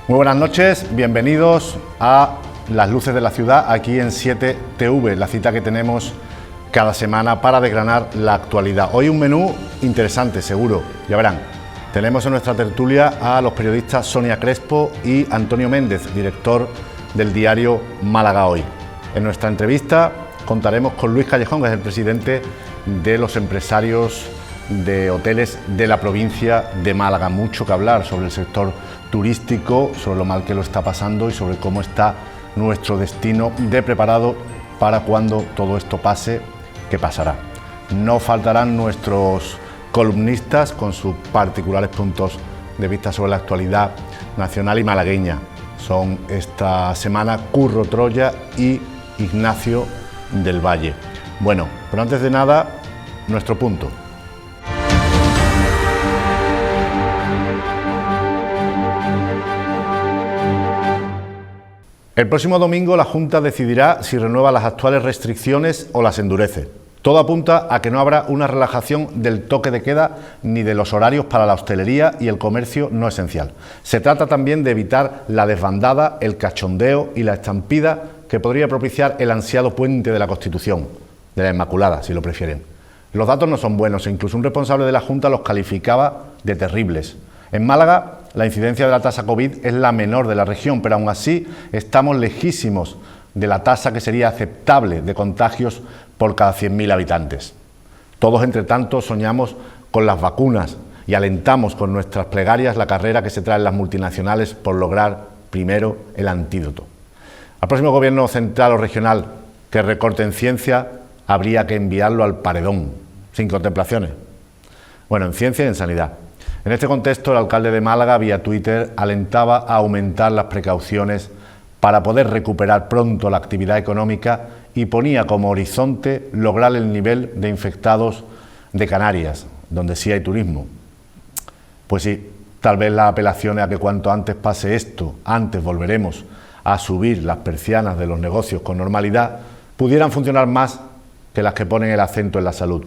Muy buenas noches, bienvenidos a Las Luces de la Ciudad, aquí en 7TV, la cita que tenemos cada semana para desgranar la actualidad. Hoy un menú interesante, seguro, ya verán. Tenemos en nuestra tertulia a los periodistas Sonia Crespo y Antonio Méndez, director del diario Málaga Hoy. En nuestra entrevista contaremos con Luis Callejón, que es el presidente de los empresarios de hoteles de la provincia de Málaga. Mucho que hablar sobre el sector turístico, sobre lo mal que lo está pasando y sobre cómo está nuestro destino de preparado para cuando todo esto pase, que pasará. No faltarán nuestros columnistas con sus particulares puntos de vista sobre la actualidad nacional y malagueña. Son esta semana Curro Troya y Ignacio del Valle. Bueno, pero antes de nada, nuestro punto. El próximo domingo la Junta decidirá si renueva las actuales restricciones o las endurece. Todo apunta a que no habrá una relajación del toque de queda ni de los horarios para la hostelería y el comercio no esencial. Se trata también de evitar la desbandada, el cachondeo y la estampida que podría propiciar el ansiado puente de la Constitución, de la Inmaculada, si lo prefieren. Los datos no son buenos e incluso un responsable de la Junta los calificaba de terribles. En Málaga, la incidencia de la tasa COVID es la menor de la región, pero aún así estamos lejísimos de la tasa que sería aceptable de contagios por cada 100.000 habitantes. Todos, entre tanto, soñamos con las vacunas y alentamos con nuestras plegarias la carrera que se traen las multinacionales por lograr primero el antídoto. Al próximo gobierno central o regional que recorte en ciencia habría que enviarlo al paredón, sin contemplaciones. Bueno, en ciencia y en sanidad. En este contexto, el alcalde de Málaga, vía Twitter, alentaba a aumentar las precauciones para poder recuperar pronto la actividad económica y ponía como horizonte lograr el nivel de infectados de Canarias, donde sí hay turismo. Pues sí, tal vez las apelaciones a que cuanto antes pase esto, antes volveremos a subir las persianas de los negocios con normalidad, pudieran funcionar más que las que ponen el acento en la salud.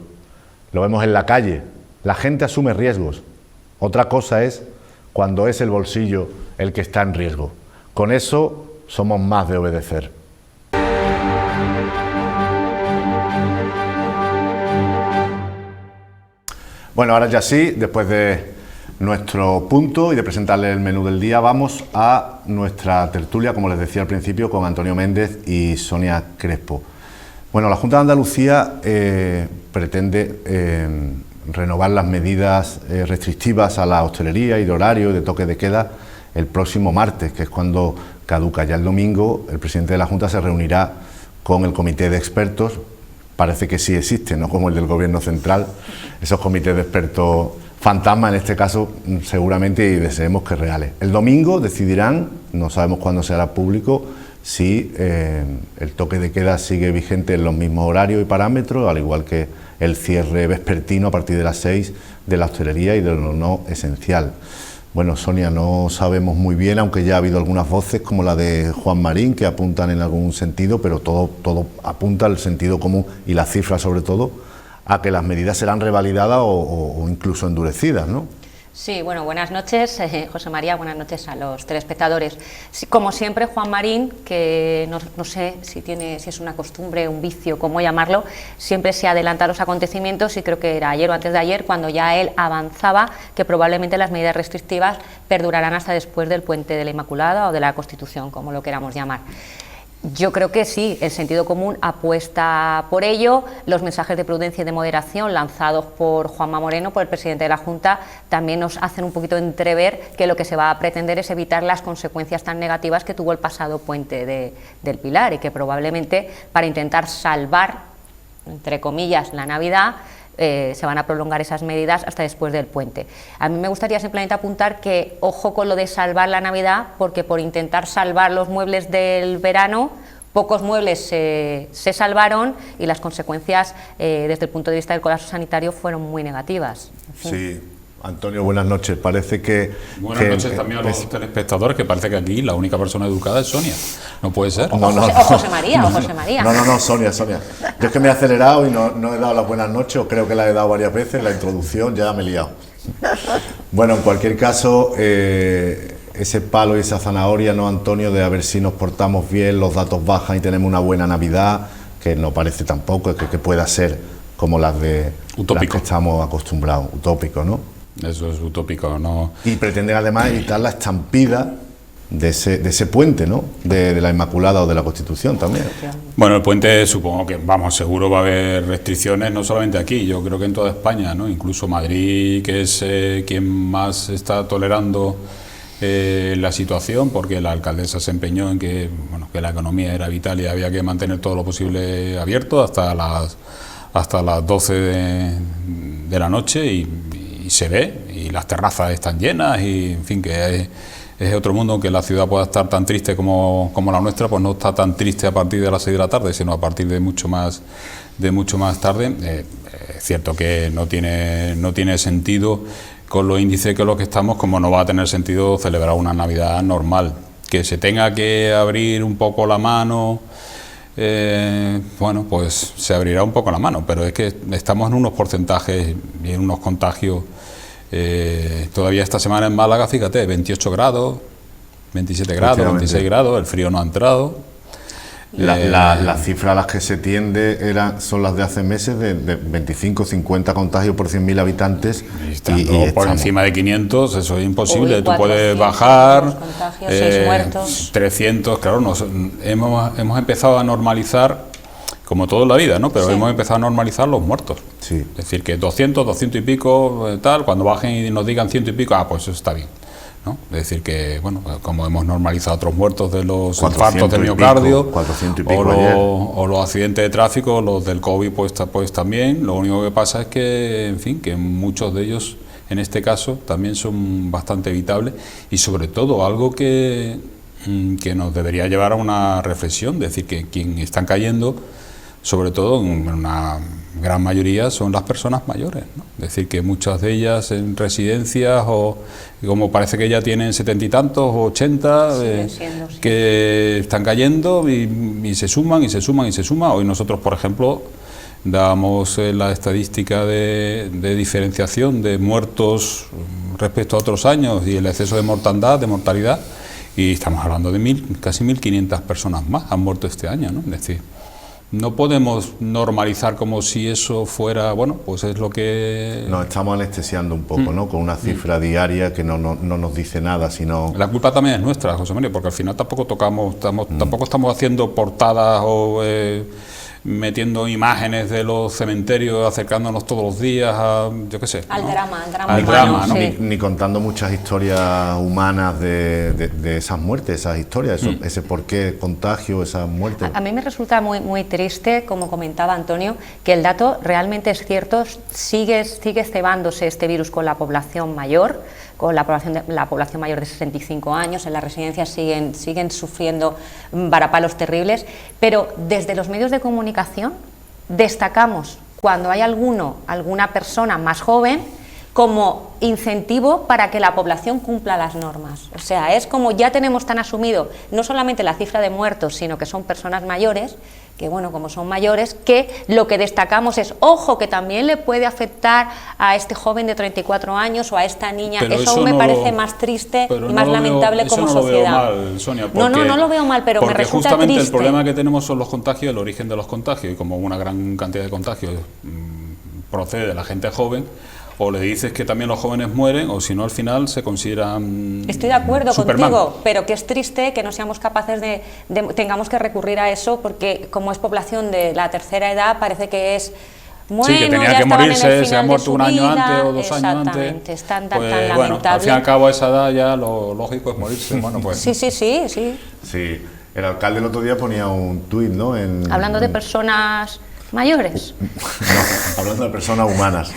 Lo vemos en la calle, la gente asume riesgos. Otra cosa es cuando es el bolsillo el que está en riesgo. Con eso somos más de obedecer. Bueno, ahora ya sí, después de nuestro punto y de presentarles el menú del día, vamos a nuestra tertulia, como les decía al principio, con Antonio Méndez y Sonia Crespo. Bueno, la Junta de Andalucía pretende renovar las medidas restrictivas a la hostelería y de horario y de toque de queda el próximo martes, que es cuando caduca. Ya el domingo el presidente de la Junta se reunirá con el comité de expertos. Parece que sí existe, no como el del Gobierno central, esos comités de expertos fantasma, en este caso seguramente, y deseemos que reales. El domingo decidirán, no sabemos cuándo se hará público, si el toque de queda sigue vigente en los mismos horarios y parámetros, al igual que el cierre vespertino a partir de las 6 de la hostelería y de lo no esencial. Bueno, Sonia, no sabemos muy bien, aunque ya ha habido algunas voces como la de Juan Marín que apuntan en algún sentido, pero todo apunta al sentido común y las cifras sobre todo a que las medidas serán revalidadas o incluso endurecidas, ¿no? Sí, bueno, buenas noches, José María, buenas noches a los telespectadores. Sí, como siempre, Juan Marín, que no sé si es una costumbre, un vicio, cómo llamarlo, siempre se adelanta a los acontecimientos y creo que era ayer o antes de ayer cuando ya él avanzaba que probablemente las medidas restrictivas perdurarán hasta después del puente de la Inmaculada o de la Constitución, como lo queramos llamar. Yo creo que sí, el sentido común apuesta por ello. Los mensajes de prudencia y de moderación lanzados por Juanma Moreno, por el presidente de la Junta, también nos hacen un poquito entrever que lo que se va a pretender es evitar las consecuencias tan negativas que tuvo el pasado puente del Pilar y que probablemente para intentar salvar, entre comillas, la Navidad, se van a prolongar esas medidas hasta después del puente. A mí me gustaría simplemente apuntar que ojo con lo de salvar la Navidad, porque por intentar salvar los muebles del verano, pocos muebles se salvaron y las consecuencias desde el punto de vista del colapso sanitario fueron muy negativas. En fin. Sí. Antonio, buenas noches. Parece que... Buenas noches también a los telespectadores, que parece que aquí la única persona educada es Sonia. No puede ser. O José María. No, Sonia. Yo es que me he acelerado y no he dado las buenas noches, o creo que las he dado varias veces, la introducción ya me he liado. Bueno, en cualquier caso, ese palo y esa zanahoria, ¿no, Antonio? De a ver si nos portamos bien, los datos bajan y tenemos una buena Navidad, que no parece tampoco que pueda ser como las que estamos acostumbrados, utópico, ¿no? Eso es utópico, ¿no? Y pretenden además evitar la estampida de ese puente, ¿no? De la Inmaculada o de la Constitución también. Bueno, el puente supongo que, vamos, seguro va a haber restricciones, no solamente aquí, yo creo que en toda España, ¿no? Incluso Madrid, que es quien más está tolerando la situación, porque la alcaldesa se empeñó en que, bueno, que la economía era vital y había que mantener todo lo posible abierto hasta las 12 de la noche y se ve, y las terrazas están llenas y, en fin, que es otro mundo. Aunque la ciudad pueda estar tan triste como la nuestra, pues no está tan triste a partir de las 6 de la tarde, sino a partir de mucho más tarde. Es cierto que no tiene sentido, con los índices que los que estamos, como no va a tener sentido celebrar una Navidad normal. Que se tenga que abrir un poco la mano, bueno, pues se abrirá un poco la mano, pero es que estamos en unos porcentajes y en unos contagios. Todavía esta semana en Málaga, fíjate, 28 grados, 27 grados, 26 grados, el frío no ha entrado. Las cifras a las que se tiende son las de hace meses, de 25, 50 contagios por 100.000 habitantes. Y por encima de 500, eso es imposible. Tú puedes bajar, 300, claro, hemos empezado a normalizar, como todo en la vida, ¿no? Pero sí, hemos empezado a normalizar los muertos. Sí. Es decir, que 200 y pico, tal, cuando bajen y nos digan 100 y pico, pues eso está bien, ¿no? Es decir, que, bueno, como hemos normalizado otros muertos de los infartos de miocardio, o los accidentes de tráfico, los del COVID, pues también. Lo único que pasa es que, en fin, que muchos de ellos, en este caso, también son bastante evitables, y sobre todo algo que nos debería llevar a una reflexión, es decir, que quien están cayendo, sobre todo en una gran mayoría, son las personas mayores, ¿no? Es decir, que muchas de ellas en residencias, o como parece que ya tienen 70 y tantos o 80, que están cayendo y se suman y se suman y se suman. Hoy nosotros, por ejemplo, dábamos la estadística de diferenciación de muertos respecto a otros años y el exceso de mortalidad, y estamos hablando de casi 1.500 personas más han muerto este año, ¿no? Es decir, no podemos normalizar como si eso fuera, bueno, pues es lo que... Nos estamos anestesiando un poco, ¿no? Con una cifra diaria que no nos dice nada, sino... La culpa también es nuestra, José María, porque al final tampoco tampoco estamos haciendo portadas o metiendo imágenes de los cementerios, acercándonos todos los días a, yo qué sé, al ¿no? drama, ¿no? Sí. Ni contando muchas historias humanas de esas muertes, esas historias, ese por qué contagio, esas muertes. A mí me resulta muy triste, como comentaba Antonio, que el dato realmente es cierto, sigue cebándose este virus con la población mayor, con la población mayor de 65 años, en las residencias siguen sufriendo varapalos terribles, pero desde los medios de comunicación destacamos cuando hay alguna persona más joven como incentivo para que la población cumpla las normas. O sea, es como ya tenemos tan asumido no solamente la cifra de muertos, sino que son personas mayores, que bueno, como son mayores, que lo que destacamos es, ojo, que también le puede afectar a este joven de 34 años o a esta niña. Pero eso me parece más triste y más lamentable como sociedad. Eso no lo veo mal, Sonia, no lo veo mal, pero me resulta justamente triste. El problema que tenemos son los contagios, el origen de los contagios, y como una gran cantidad de contagios procede de la gente joven, o le dices que también los jóvenes mueren, o si no, al final se consideran... Estoy de acuerdo Superman. contigo, pero que es triste que no seamos capaces tengamos que recurrir a eso, porque como es población de la tercera edad, parece que es... Bueno, sí, que tenía que morirse, se ha muerto un año antes o 2 años antes. Exactamente, es tan pues, lamentable. Bueno, al fin y al cabo a esa edad ya lo lógico es morirse. Bueno, pues... Sí, el alcalde el otro día ponía un tuit, ¿no? Hablando de personas mayores. No, hablando de personas humanas.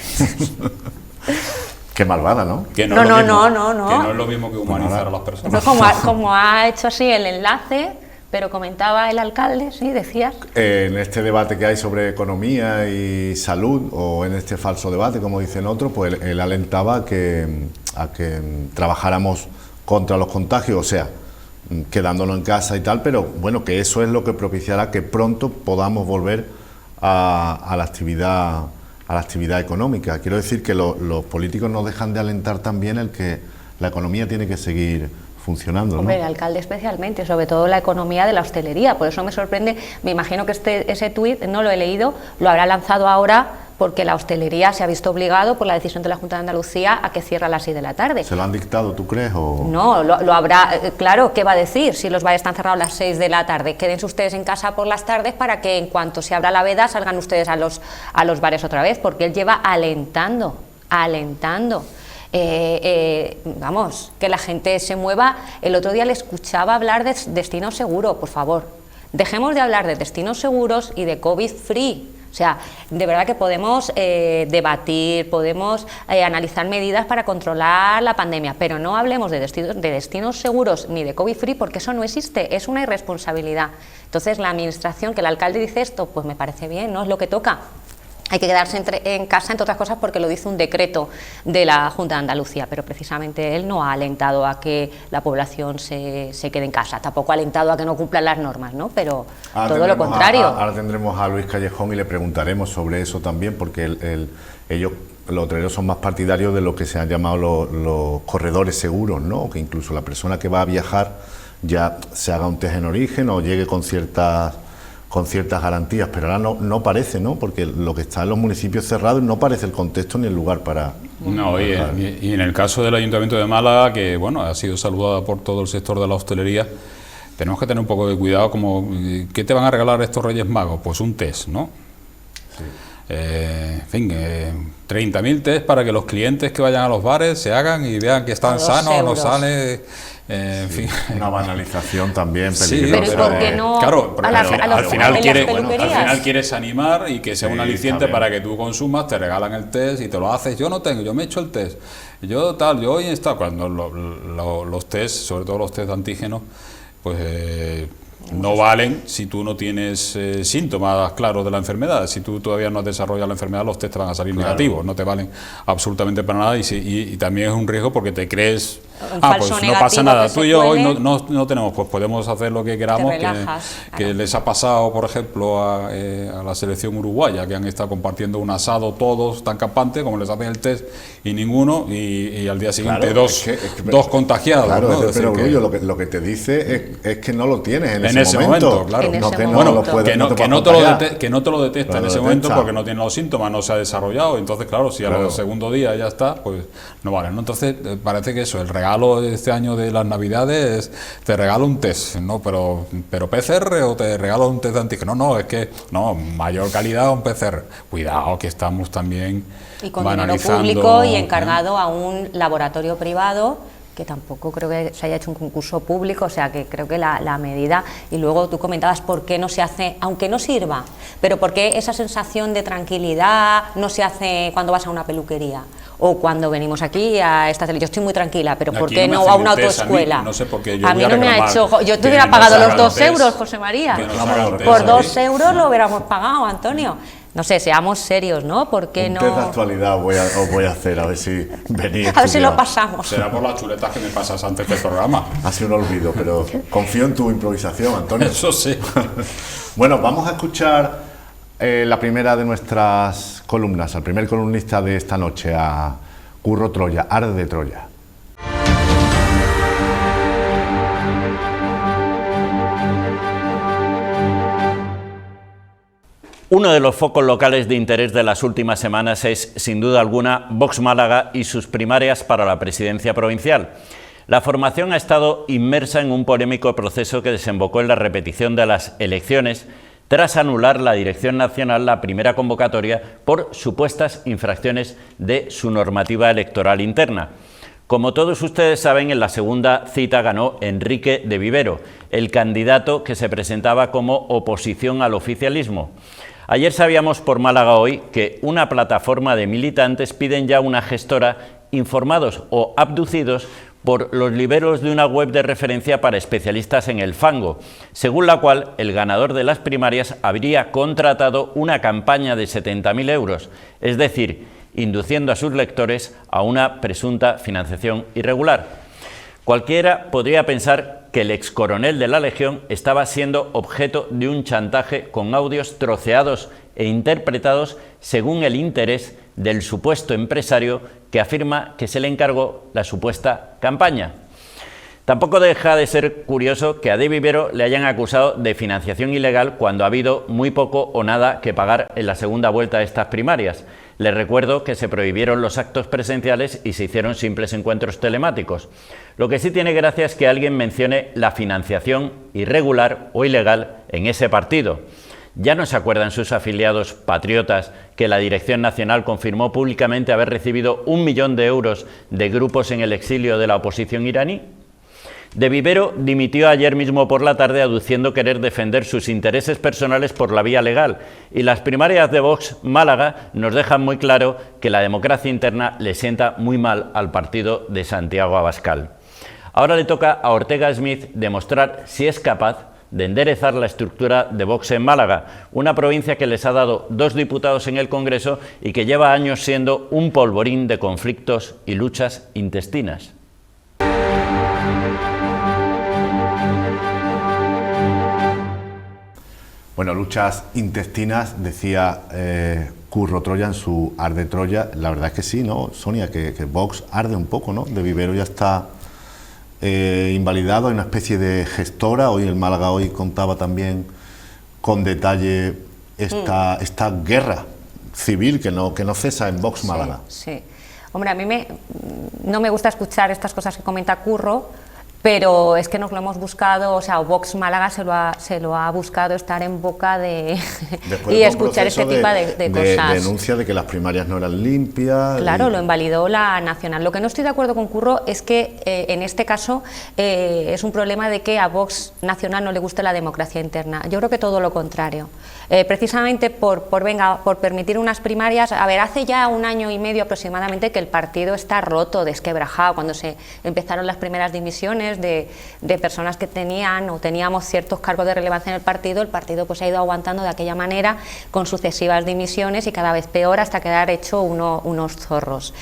Qué malvada, ¿no? Que no. Que no es lo mismo que humanizar a las personas. Como ha hecho así el enlace, pero comentaba el alcalde, sí, decías. En este debate que hay sobre economía y salud, o en este falso debate, como dicen otros, pues él alentaba a que trabajáramos contra los contagios, o sea, quedándonos en casa y tal, pero bueno, que eso es lo que propiciará que pronto podamos volver a la actividad económica. Quiero decir que los políticos no dejan de alentar también el que la economía tiene que seguir funcionando, ¿no? Hombre, el alcalde especialmente, sobre todo la economía de la hostelería, por eso me sorprende, me imagino que ese tuit, no lo he leído, lo habrá lanzado ahora porque la hostelería se ha visto obligado por la decisión de la Junta de Andalucía a que cierre a las 6 de la tarde. ¿Se lo han dictado, tú crees? O... No, lo habrá, claro, ¿qué va a decir? Si los bares están cerrados a las 6 de la tarde, quédense ustedes en casa por las tardes para que en cuanto se abra la veda salgan ustedes a los bares otra vez, porque él lleva alentando. Vamos, que la gente se mueva. El otro día le escuchaba hablar de destino seguro, por favor, dejemos de hablar de destinos seguros y de COVID free. O sea, de verdad que podemos debatir, podemos analizar medidas para controlar la pandemia, pero no hablemos de destinos seguros ni de COVID free, porque eso no existe, es una irresponsabilidad. Entonces la administración, que el alcalde dice esto, pues me parece bien, no es lo que toca. Hay que quedarse en casa, entre otras cosas, porque lo dice un decreto de la Junta de Andalucía, pero precisamente él no ha alentado a que la población se quede en casa, tampoco ha alentado a que no cumplan las normas, ¿no? Pero todo lo contrario. Ahora tendremos a Luis Callejón y le preguntaremos sobre eso también, porque ellos, los hoteleros, son más partidarios de lo que se han llamado los corredores seguros, ¿no? Que incluso la persona que va a viajar ya se haga un test en origen o llegue con ciertas garantías, pero ahora no parece, ¿no? Porque lo que está en los municipios cerrados no parece el contexto ni el lugar para... No, y en el caso del Ayuntamiento de Málaga, que bueno, ha sido saludada por todo el sector de la hostelería, tenemos que tener un poco de cuidado, como ¿qué te van a regalar estos Reyes Magos? Pues un test, ¿no? Sí. En fin, 30.000 test para que los clientes que vayan a los bares se hagan y vean que están sanos, no sale... en fin. Una banalización también peligrosa. Sí, pero ¿por qué no? Claro, al final quieres quieres animar y que sea un aliciente para que tú consumas, te regalan el test y te lo haces. Yo no tengo, yo me he hecho el test. Yo hoy está, cuando los test, sobre todo los test de antígenos, pues no valen si tú no tienes síntomas claros de la enfermedad. Si tú todavía no has desarrollado la enfermedad, los test te van a salir negativos, no te valen absolutamente para nada y también es un riesgo porque te crees, pues no pasa nada, tú y yo hoy no tenemos, pues podemos hacer lo que queramos, que les ha pasado, por ejemplo, a la selección uruguaya, que han estado compartiendo un asado todos tan campante, como les hacen el test y ninguno, y al día siguiente dos contagiados. Claro, ¿no? pero Orgullo, lo que te dice es que no lo tienes en ese momento, claro. Que no te lo detecta en ese momento porque no tiene los síntomas, no se ha desarrollado. Entonces, claro, si al segundo día ya está, pues no vale, ¿no? Entonces, parece que eso, el regalo de este año de las Navidades, te regalo un test, ¿no? Pero PCR o te regalo un test de antígeno. No, es que, no, mayor calidad un PCR. Cuidado, que estamos también y con dinero público y encargado a un laboratorio privado, que tampoco creo que se haya hecho un concurso público, o sea que creo que la medida, y luego tú comentabas por qué no se hace, aunque no sirva, pero por qué esa sensación de tranquilidad no se hace cuando vas a una peluquería o cuando venimos aquí a esta tele. Yo estoy muy tranquila, pero ¿por qué no a una autoescuela? No sé por qué. A mí no me ha hecho, yo te hubiera pagado los 2 euros, José María, por 2 euros lo hubiéramos pagado, Antonio. No sé, seamos serios, ¿no? ¿Por qué no? Un test de actualidad os voy a hacer, a ver si venís. A ver si lo pasamos. Será por las chuletas que me pasas antes del programa. Ha sido un olvido, pero confío en tu improvisación, Antonio. Eso sí. Bueno, vamos a escuchar la primera de nuestras columnas, al primer columnista de esta noche, a Curro Troya, Arde de Troya. Uno de los focos locales de interés de las últimas semanas es, sin duda alguna, Vox Málaga y sus primarias para la presidencia provincial. La formación ha estado inmersa en un polémico proceso que desembocó en la repetición de las elecciones tras anular la Dirección Nacional la primera convocatoria por supuestas infracciones de su normativa electoral interna. Como todos ustedes saben, en la segunda cita ganó Enrique de Vivero, el candidato que se presentaba como oposición al oficialismo. Ayer sabíamos por Málaga Hoy que una plataforma de militantes piden ya una gestora informados o abducidos por los liberos de una web de referencia para especialistas en el fango, según la cual el ganador de las primarias habría contratado una campaña de 70.000 euros, es decir, induciendo a sus lectores a una presunta financiación irregular. Cualquiera podría pensar que el excoronel de la Legión estaba siendo objeto de un chantaje con audios troceados e interpretados según el interés del supuesto empresario que afirma que se le encargó la supuesta campaña. Tampoco deja de ser curioso que a De Vivero le hayan acusado de financiación ilegal cuando ha habido muy poco o nada que pagar en la segunda vuelta de estas primarias. Les recuerdo que se prohibieron los actos presenciales y se hicieron simples encuentros telemáticos. Lo que sí tiene gracia es que alguien mencione la financiación irregular o ilegal en ese partido. ¿Ya no se acuerdan sus afiliados patriotas que la Dirección Nacional confirmó públicamente haber recibido 1 millón de euros de grupos en el exilio de la oposición iraní? De Vivero dimitió ayer mismo por la tarde aduciendo querer defender sus intereses personales por la vía legal, y las primarias de Vox Málaga nos dejan muy claro que la democracia interna le sienta muy mal al partido de Santiago Abascal. Ahora le toca a Ortega Smith demostrar si es capaz de enderezar la estructura de Vox en Málaga, una provincia que les ha dado 2 diputados en el Congreso y que lleva años siendo un polvorín de conflictos y luchas intestinas. Bueno, luchas intestinas, decía Curro Troya en su Arde Troya. La verdad es que sí, ¿no, Sonia? Que Vox arde un poco, ¿no? De Vivero ya está invalidado, hay una especie de gestora. Hoy el Málaga hoy contaba también con detalle esta guerra civil que no cesa en Vox Málaga. Sí. Hombre, a mí no me gusta escuchar estas cosas que comenta Curro, pero es que nos lo hemos buscado, o sea, Vox Málaga se lo ha buscado estar en boca de y escuchar este tipo de cosas. Denuncia de que las primarias no eran limpias. Claro, lo invalidó la Nacional. Lo que no estoy de acuerdo con Curro es que en este caso es un problema de que a Vox Nacional no le gusta la democracia interna. Yo creo que todo lo contrario. Precisamente por permitir unas primarias, a ver, hace ya 1 año y medio aproximadamente que el partido está roto, desquebrajado, cuando se empezaron las primeras dimisiones de personas que tenían o teníamos ciertos cargos de relevancia en el partido pues ha ido aguantando de aquella manera con sucesivas dimisiones y cada vez peor hasta quedar hecho unos zorros.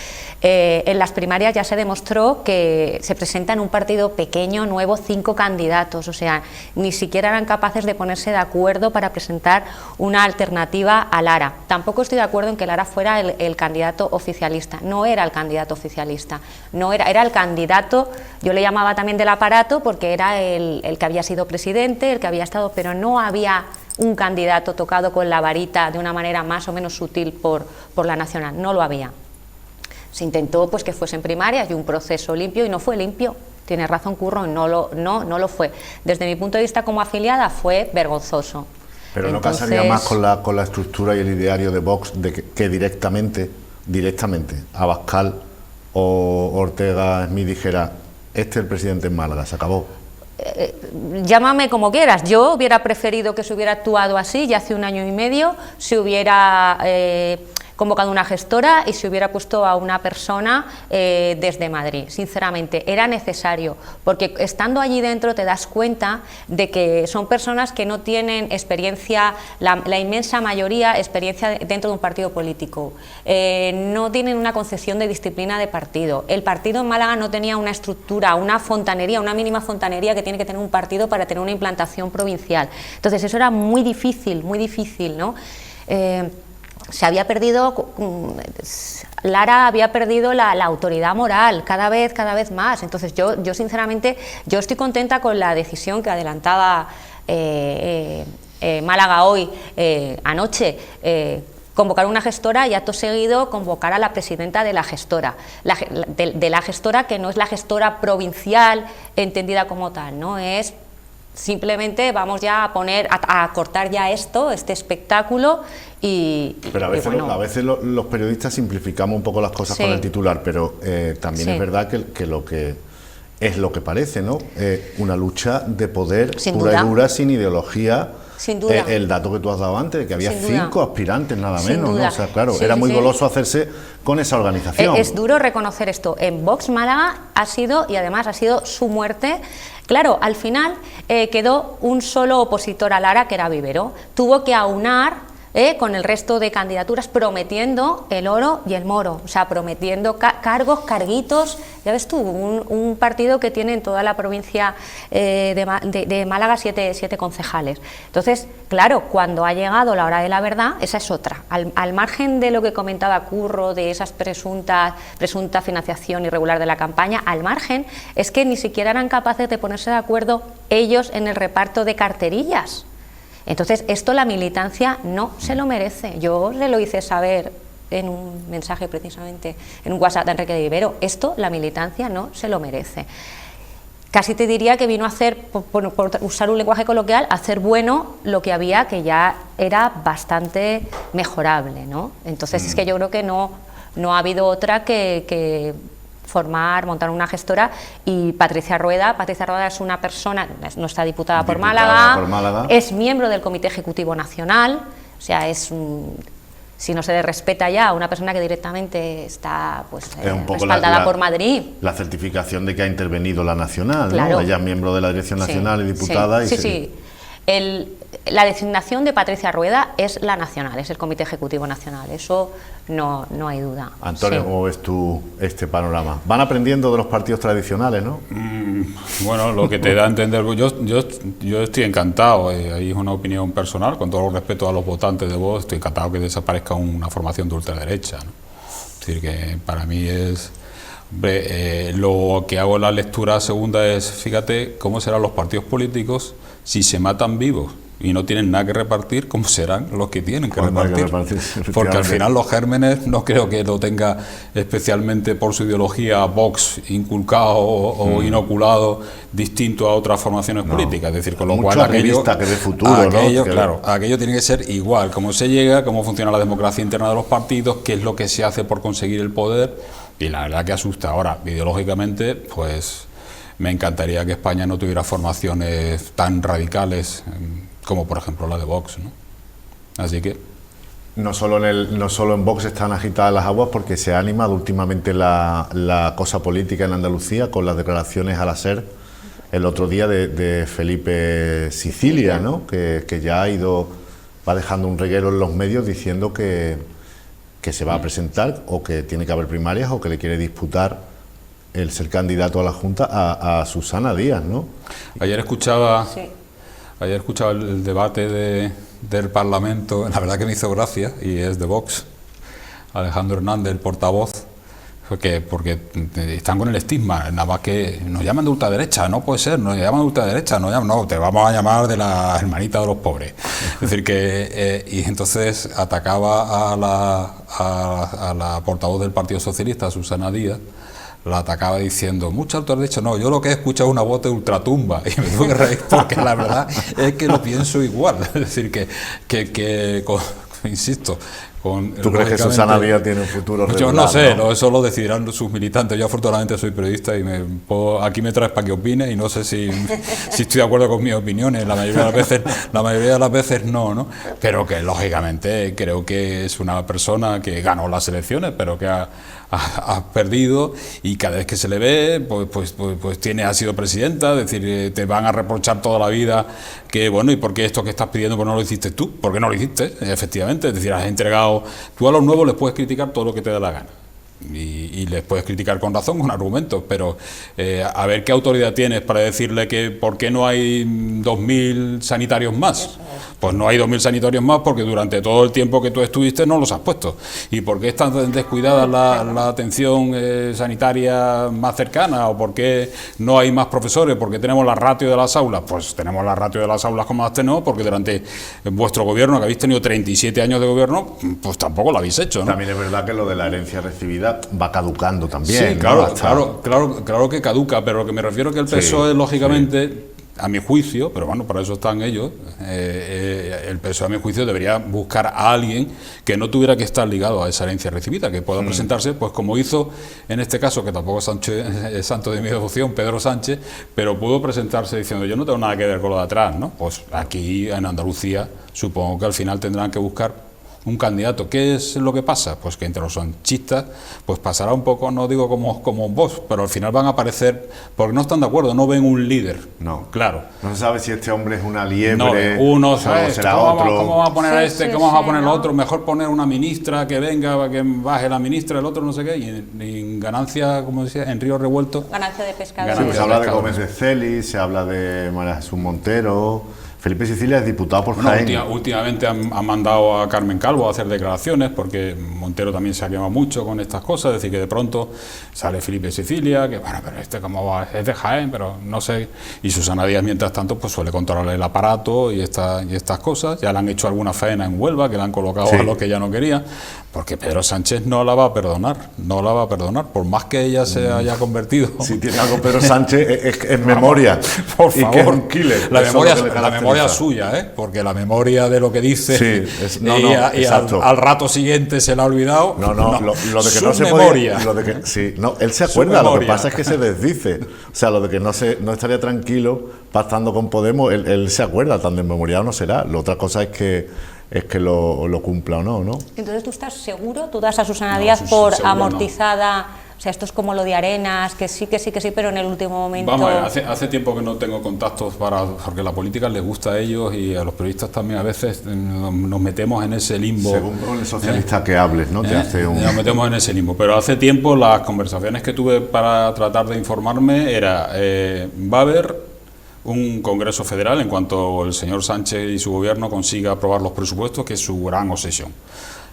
En las primarias ya se demostró que se presenta en un partido pequeño, nuevo, 5 candidatos, o sea, ni siquiera eran capaces de ponerse de acuerdo para presentar una alternativa a Lara. Tampoco estoy de acuerdo en que Lara fuera el candidato oficialista, no era el candidato oficialista, era el candidato, yo le llamaba también del aparato porque era el que había sido presidente, el que había estado, pero no había un candidato tocado con la varita de una manera más o menos sutil por la Nacional, no lo había. Se intentó pues que fuesen primarias y un proceso limpio y no fue limpio. Tiene razón Curro, no lo fue. Desde mi punto de vista como afiliada fue vergonzoso. Pero entonces, ¿no casaría más con la estructura y el ideario de Vox de que directamente Abascal o Ortega Smith dijera: este es el presidente en Málaga, se acabó? Llámame como quieras, yo hubiera preferido que se hubiera actuado así, ya hace 1 año y medio, se hubiera convocado una gestora y se hubiera puesto a una persona desde Madrid. Sinceramente, era necesario, porque estando allí dentro te das cuenta de que son personas que no tienen experiencia, la inmensa mayoría, experiencia dentro de un partido político. No tienen una concepción de disciplina de partido. El partido en Málaga no tenía una estructura, una fontanería, una mínima fontanería que tiene que tener un partido para tener una implantación provincial. Entonces eso era muy difícil, ¿no? Se había perdido, Lara había perdido la autoridad moral cada vez más. Entonces yo sinceramente, yo estoy contenta con la decisión que adelantaba Málaga hoy, anoche, convocar una gestora y acto seguido convocar a la presidenta de la gestora, de la gestora que no es la gestora provincial entendida como tal, no es... Simplemente vamos ya a cortar ya este espectáculo pero a veces los periodistas simplificamos un poco las cosas con el titular, pero también es verdad que lo que es lo que parece, ¿no? Una lucha de poder pura y dura, sin ideología. Sin duda. El dato que tú has dado antes, de que había 5 aspirantes nada menos, ¿no? O sea, claro, era muy goloso hacerse con esa organización. Es duro reconocer esto. En Vox Málaga ha sido, y además ha sido su muerte. Claro, al final quedó un solo opositor a Lara, que era Vivero. Tuvo que aunar con el resto de candidaturas, prometiendo el oro y el moro, o sea, prometiendo cargos, carguitos. Ya ves tú, un partido que tiene en toda la provincia de Málaga 7 concejales. Entonces, claro, cuando ha llegado la hora de la verdad, esa es otra. Al margen de lo que comentaba Curro, de esas presunta financiación irregular de la campaña, al margen es que ni siquiera eran capaces de ponerse de acuerdo ellos en el reparto de carterillas. Entonces, esto la militancia no se lo merece. Yo se lo hice saber en un mensaje precisamente, en un WhatsApp de Enrique de Vivero, esto la militancia no se lo merece. Casi te diría que vino a hacer, por usar un lenguaje coloquial, a hacer bueno lo que había, que ya era bastante mejorable, ¿no? Entonces es que yo creo que no ha habido otra que montar una gestora, y Patricia Rueda es una persona, nuestra diputada por Málaga, es miembro del Comité Ejecutivo Nacional, o sea, si no se le respeta ya a una persona que directamente está respaldada por Madrid. La certificación de que ha intervenido la Nacional, claro. ¿no? Ella es miembro de la Dirección Nacional y diputada. Sí. La designación de Patricia Rueda es la nacional, es el Comité Ejecutivo Nacional, eso no hay duda. Antonio, ¿cómo ves tú este panorama? Van aprendiendo de los partidos tradicionales, ¿no? Bueno, lo que te da a entender, yo estoy encantado, ahí es una opinión personal, con todo el respeto a los votantes de Vox, estoy encantado que desaparezca una formación de ultraderecha, ¿no? Es decir, que para mí es... lo que hago en la lectura segunda es, fíjate cómo serán los partidos políticos si se matan vivos y no tienen nada que repartir, ¿cómo serán los que tienen que repartir? Porque al final los gérmenes no creo que lo tenga especialmente por su ideología Vox inculcado o inoculado distinto a otras formaciones políticas, es decir, con lo cual aquello tiene que ser igual, cómo se llega, cómo funciona la democracia interna de los partidos, qué es lo que se hace por conseguir el poder, y la verdad que asusta. Ahora, ideológicamente, pues me encantaría que España no tuviera formaciones tan radicales como por ejemplo la de Vox, ¿no? Así que... No solo en Vox están agitadas las aguas, porque se ha animado últimamente la cosa política en Andalucía con las declaraciones a la SER el otro día de Felipe Sicilia, ¿no? Que ya va dejando un reguero en los medios diciendo que se va a presentar, o que tiene que haber primarias, o que le quiere disputar el ser candidato a la Junta a Susana Díaz, ¿no? Ayer escuchaba el debate del Parlamento, la verdad que me hizo gracia, y es de Vox, Alejandro Hernández, el portavoz, porque están con el estigma, nada más que nos llaman de ultraderecha, no puede ser, nos llaman de ultraderecha, no, te vamos a llamar de la hermanita de los pobres. Es decir, que y entonces atacaba a la portavoz del Partido Socialista, Susana Díaz, la atacaba diciendo, mucha ultraderecha, no, yo lo que he escuchado es una voz de ultratumba, y me tuve que reír porque la verdad es que lo pienso igual, es decir, que insisto, ¿Tú crees que Susana Díaz tiene un futuro regular? Yo no sé, ¿no? Eso lo decidirán sus militantes. Yo afortunadamente soy periodista y aquí me traes para que opine, y no sé si estoy de acuerdo con mis opiniones. La mayoría de las veces no. Pero que lógicamente creo que es una persona que ganó las elecciones, pero que ha perdido, y cada vez que se le ve pues ha sido presidenta. Es decir, te van a reprochar toda la vida que bueno, ¿y por qué esto que estás pidiendo pues no lo hiciste tú? ¿Por qué no lo hiciste? Efectivamente, es decir, has entregado. Tú a los nuevos les puedes criticar todo lo que te da la gana, y les puedes criticar con razón, con argumentos, pero a ver qué autoridad tienes para decirle que por qué no hay 2.000 sanitarios más. Pues no hay 2.000 sanitarios más porque durante todo el tiempo que tú estuviste no los has puesto. ¿Y por qué está descuidada la atención sanitaria más cercana? ¿O por qué no hay más profesores? ¿Por qué tenemos la ratio de las aulas? Pues tenemos la ratio de las aulas como las tenemos porque durante vuestro gobierno, que habéis tenido 37 años de gobierno, pues tampoco lo habéis hecho, ¿no? También es verdad que lo de la herencia recibida va caducando también. Sí, claro que caduca, pero lo que me refiero es que el PSOE, lógicamente, a mi juicio, pero bueno, para eso están ellos, el PSOE, a mi juicio, debería buscar a alguien que no tuviera que estar ligado a esa herencia recibida, que pueda presentarse, pues como hizo en este caso, que tampoco es santo de mi devoción, Pedro Sánchez, pero pudo presentarse diciendo, yo no tengo nada que ver con lo de atrás, ¿no? Pues aquí en Andalucía supongo que al final tendrán que buscar un candidato. ¿Qué es lo que pasa? Pues que entre los sanchistas pues pasará un poco, no digo como vos, pero al final van a aparecer, porque no están de acuerdo, no ven un líder. No. Claro. No se sabe si este hombre es una liebre, no, uno ¿sabes? será ¿Cómo otro. ¿Cómo vamos a poner a este? ¿Cómo vamos a poner al otro? Mejor poner una ministra que venga, que baje la ministra, el otro no sé qué, y en ganancia, como decía, en río revuelto. Ganancia de pescadores. Sí, pues se habla de Gómez de Celis, se habla de María Jesús Montero. Felipe Sicilia es diputado por Jaén. Últimamente han mandado a Carmen Calvo a hacer declaraciones, porque Montero también se ha quemado mucho con estas cosas, es decir, que de pronto sale Felipe Sicilia, que bueno, pero este como va, es de Jaén, pero no sé, y Susana Díaz mientras tanto pues suele controlar el aparato y estas cosas. Ya le han hecho alguna faena en Huelva, que le han colocado a los que ella no quería, porque Pedro Sánchez no la va a perdonar, por más que ella se haya convertido. Si tiene algo Pedro Sánchez es memoria, por favor, y que es un killer. La memoria suya, porque la memoria de lo que dice y al rato siguiente se la ha olvidado. Lo de que no se memoria. Él se acuerda, lo que pasa es que se desdice. O sea, lo de que no estaría tranquilo pactando con Podemos, él se acuerda, tan desmemoriado no será. La otra cosa es que lo cumpla o no. Entonces, ¿tú estás seguro? ¿Tú das a Susana Díaz por amortizada? No. O sea, esto es como lo de Arenas, que sí, pero en el último momento... Vamos a ver, hace tiempo que no tengo contactos porque la política les gusta a ellos y a los periodistas también a veces nos metemos en ese limbo. Según el socialista que hables, ¿no? Nos metemos en ese limbo, pero hace tiempo las conversaciones que tuve para tratar de informarme era, va a haber un Congreso Federal en cuanto el señor Sánchez y su gobierno consiga aprobar los presupuestos, que es su gran obsesión.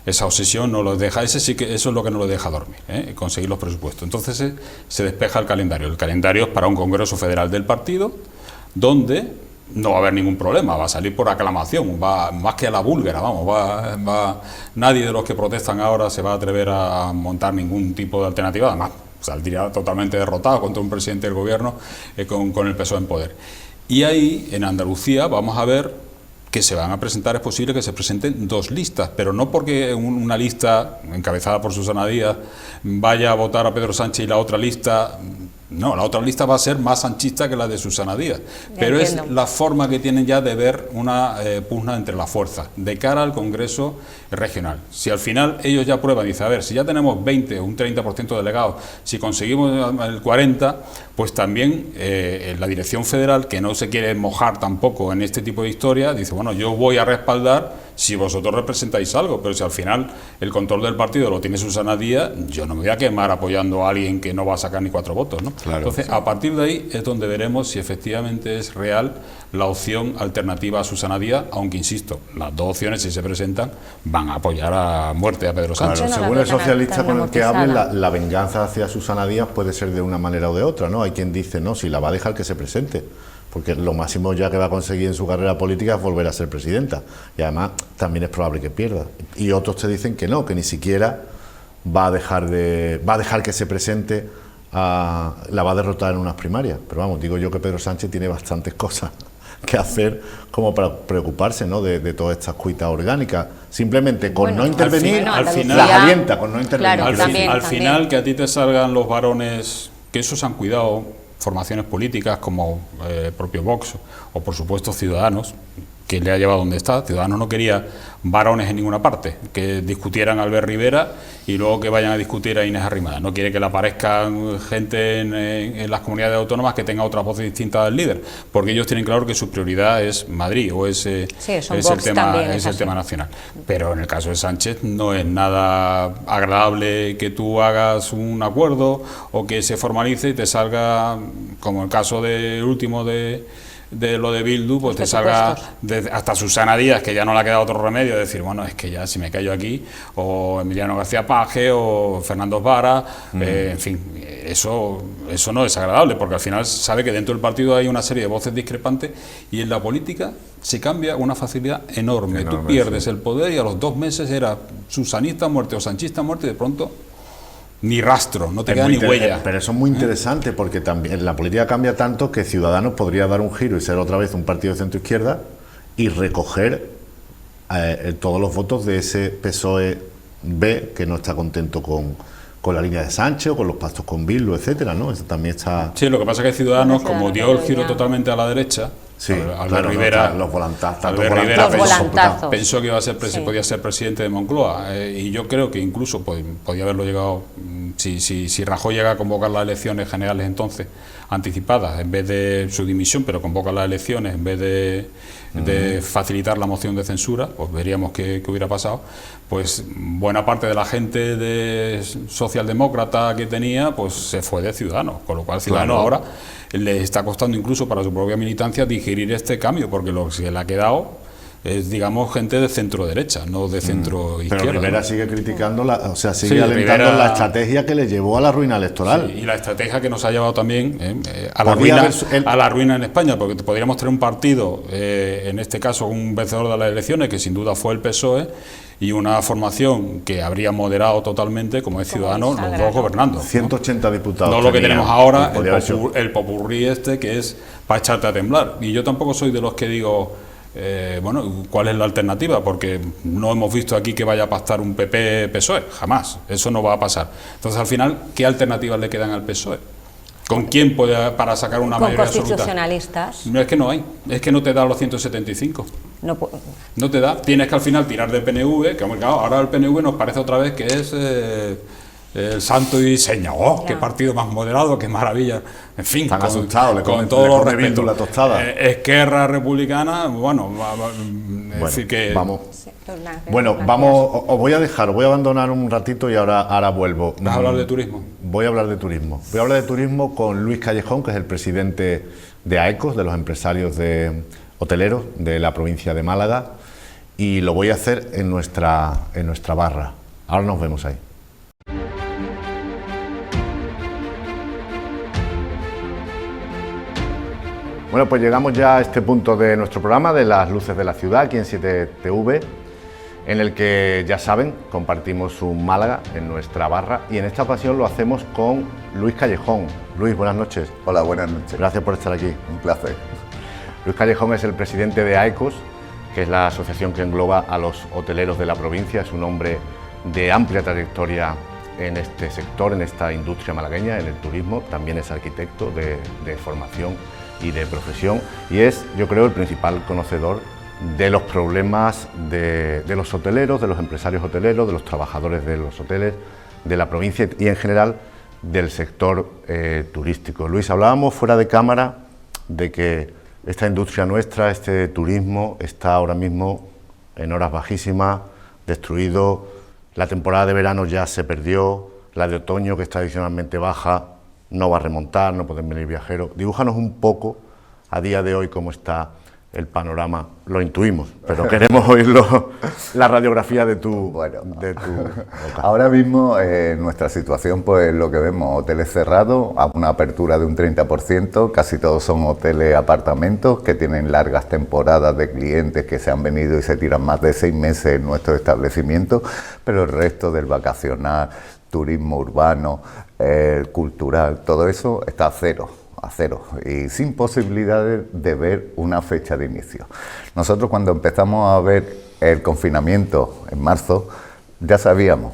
Esa obsesión no los deja, eso es lo que no los deja dormir, conseguir los presupuestos. Entonces se despeja el calendario. El calendario es para un Congreso Federal del partido, donde no va a haber ningún problema, va a salir por aclamación, va más que a la búlgara, nadie de los que protestan ahora se va a atrever a montar ningún tipo de alternativa, además saldría totalmente derrotado contra un presidente del gobierno con el PSOE en poder. Y ahí, en Andalucía, vamos a ver que se van a presentar, es posible que se presenten dos listas, pero no porque una lista encabezada por Susana Díaz vaya a votar a Pedro Sánchez y la otra lista... No, la otra lista va a ser más sanchista que la de Susana Díaz, pero es la forma que tienen ya de ver una pugna entre las fuerzas de cara al Congreso regional. Si al final ellos ya prueban y dicen, a ver, si ya tenemos 20 o un 30% de delegados, si conseguimos el 40%, pues también la dirección federal, que no se quiere mojar tampoco en este tipo de historia, dice, bueno, yo voy a respaldar si vosotros representáis algo, pero si al final el control del partido lo tiene Susana Díaz, yo no me voy a quemar apoyando a alguien que no va a sacar ni 4 votos, ¿no? Claro, entonces, a partir de ahí es donde veremos si efectivamente es real la opción alternativa a Susana Díaz, aunque insisto, las dos opciones, si se presentan, van a apoyar a muerte a Pedro Sánchez. Claro, según el socialista con el que hable, la venganza hacia Susana Díaz puede ser de una manera o de otra, ¿no? Hay quien dice, no, si la va a dejar que se presente, porque lo máximo ya que va a conseguir en su carrera política es volver a ser presidenta, y además también es probable que pierda. Y otros te dicen que no, que ni siquiera va a dejar que se presente, la va a derrotar en unas primarias. Pero vamos, digo yo que Pedro Sánchez tiene bastantes cosas que hacer como para preocuparse, ¿no?, de todas estas cuitas orgánicas. Simplemente con no intervenir, al final las alienta con no intervenir. Claro, al final que a ti te salgan los varones, que esos han cuidado formaciones políticas como el propio Vox o por supuesto Ciudadanos, que le ha llevado donde está. Ciudadanos no quería varones en ninguna parte, que discutieran a Albert Rivera y luego que vayan a discutir a Inés Arrimada. No quiere que le aparezcan gente en las comunidades autónomas que tenga otra voz distinta del líder, porque ellos tienen claro que su prioridad es Madrid o es el tema nacional. Pero en el caso de Sánchez no es nada agradable que tú hagas un acuerdo o que se formalice y te salga, como el caso del último de lo de Bildu, pues te salga hasta Susana Díaz, que ya no le ha quedado otro remedio, de decir, bueno, es que ya si me callo aquí, o Emiliano García Paje, o Fernando Vara, en fin, eso no es agradable, porque al final sabe que dentro del partido hay una serie de voces discrepantes, y en la política se cambia una facilidad enorme. Tú pierdes el poder y a los 2 meses era susanista a muerte o sanchista a muerte, y de pronto ni rastro, no te queda ni huella. Pero eso es muy interesante, porque también la política cambia tanto que Ciudadanos podría dar un giro y ser otra vez un partido de centro izquierda y recoger todos los votos de ese PSOE B que no está contento con la línea de Sánchez o con los pactos con Bildu, etcétera, ¿no? Eso también está... Sí, lo que pasa es que Ciudadanos, como dio el giro totalmente a la derecha, Sí, Albert claro, Rivera, los volantazos, pensó que iba a ser podía ser presidente de Moncloa, y yo creo que incluso podía haberlo llegado, si Rajoy llega a convocar las elecciones generales entonces anticipadas en vez de su dimisión, pero convoca las elecciones en vez de facilitar la moción de censura, pues veríamos qué hubiera pasado. Pues buena parte de la gente de socialdemócrata que tenía, pues se fue de Ciudadanos, con lo cual Ciudadanos ahora le está costando incluso para su propia militancia digerir este cambio, porque lo que se le ha quedado es, digamos, gente de centro derecha, no de centro izquierda. Pero Rivera sigue criticando, sigue alentando la estrategia que le llevó a la ruina electoral. Sí, y la estrategia que nos ha llevado también a la ruina en España, porque podríamos tener un partido, en este caso un vencedor de las elecciones, que sin duda fue el PSOE, y una formación que habría moderado totalmente, como es Ciudadanos, los dos gobernando. 180 diputados. No lo que tenemos ahora, el popurrí que es para echarte a temblar. Y yo tampoco soy de los que digo, ¿cuál es la alternativa? Porque no hemos visto aquí que vaya a pactar un PP-PSOE, jamás, eso no va a pasar. Entonces, al final, ¿qué alternativas le quedan al PSOE? ¿Con quién puede para sacar una mayoría absoluta? ¿Con constitucionalistas? No, es que no hay, es que no te da los 175. No te da, tienes que al final tirar del PNV, que ahora el PNV nos parece otra vez que es el santo y seña. ¡Oh, qué partido más moderado, qué maravilla! En fin, están asustados, con todos los respetos. La tostada. Esquerra Republicana, es decir que... Vamos. Os voy a dejar, os voy a abandonar un ratito y ahora vuelvo. ¿Vas a hablar de turismo? Voy a hablar de turismo. Voy a hablar de turismo con Luis Callejón, que es el presidente de AECOS, de los empresarios hoteleros de la provincia de Málaga, y lo voy a hacer en nuestra barra. Ahora nos vemos ahí. Bueno, pues llegamos ya a este punto de nuestro programa de las luces de la ciudad, aquí en 7TV, en el que, ya saben, compartimos un Málaga en nuestra barra, y en esta ocasión lo hacemos con Luis Callejón. Luis, buenas noches. Hola, buenas noches. Gracias por estar aquí. Un placer. Luis Callejón es el presidente de AECOS, que es la asociación que engloba a los hoteleros de la provincia. Es un hombre de amplia trayectoria en este sector, en esta industria malagueña, en el turismo. También es arquitecto de formación y de profesión, y es, yo creo, el principal conocedor de los problemas de los hoteleros, de los empresarios hoteleros, de los trabajadores de los hoteles, de la provincia y en general del sector turístico. Luis, hablábamos fuera de cámara de que esta industria nuestra, este turismo, está ahora mismo en horas bajísimas, destruido. La temporada de verano ya se perdió, la de otoño, que está adicionalmente baja, no va a remontar, no pueden venir viajeros. Dibújanos un poco a día de hoy cómo está el panorama. Lo intuimos, pero queremos oírlo, la radiografía de tu boca. Ahora mismo nuestra situación, pues lo que vemos, hoteles cerrados, a una apertura de un 30%, casi todos son hoteles apartamentos que tienen largas temporadas de clientes que se han venido y se tiran más de 6 meses en nuestro establecimiento, pero el resto del vacacional, turismo urbano, cultural, todo eso está a cero y sin posibilidades de ver una fecha de inicio. Nosotros, cuando empezamos a ver el confinamiento en marzo, ya sabíamos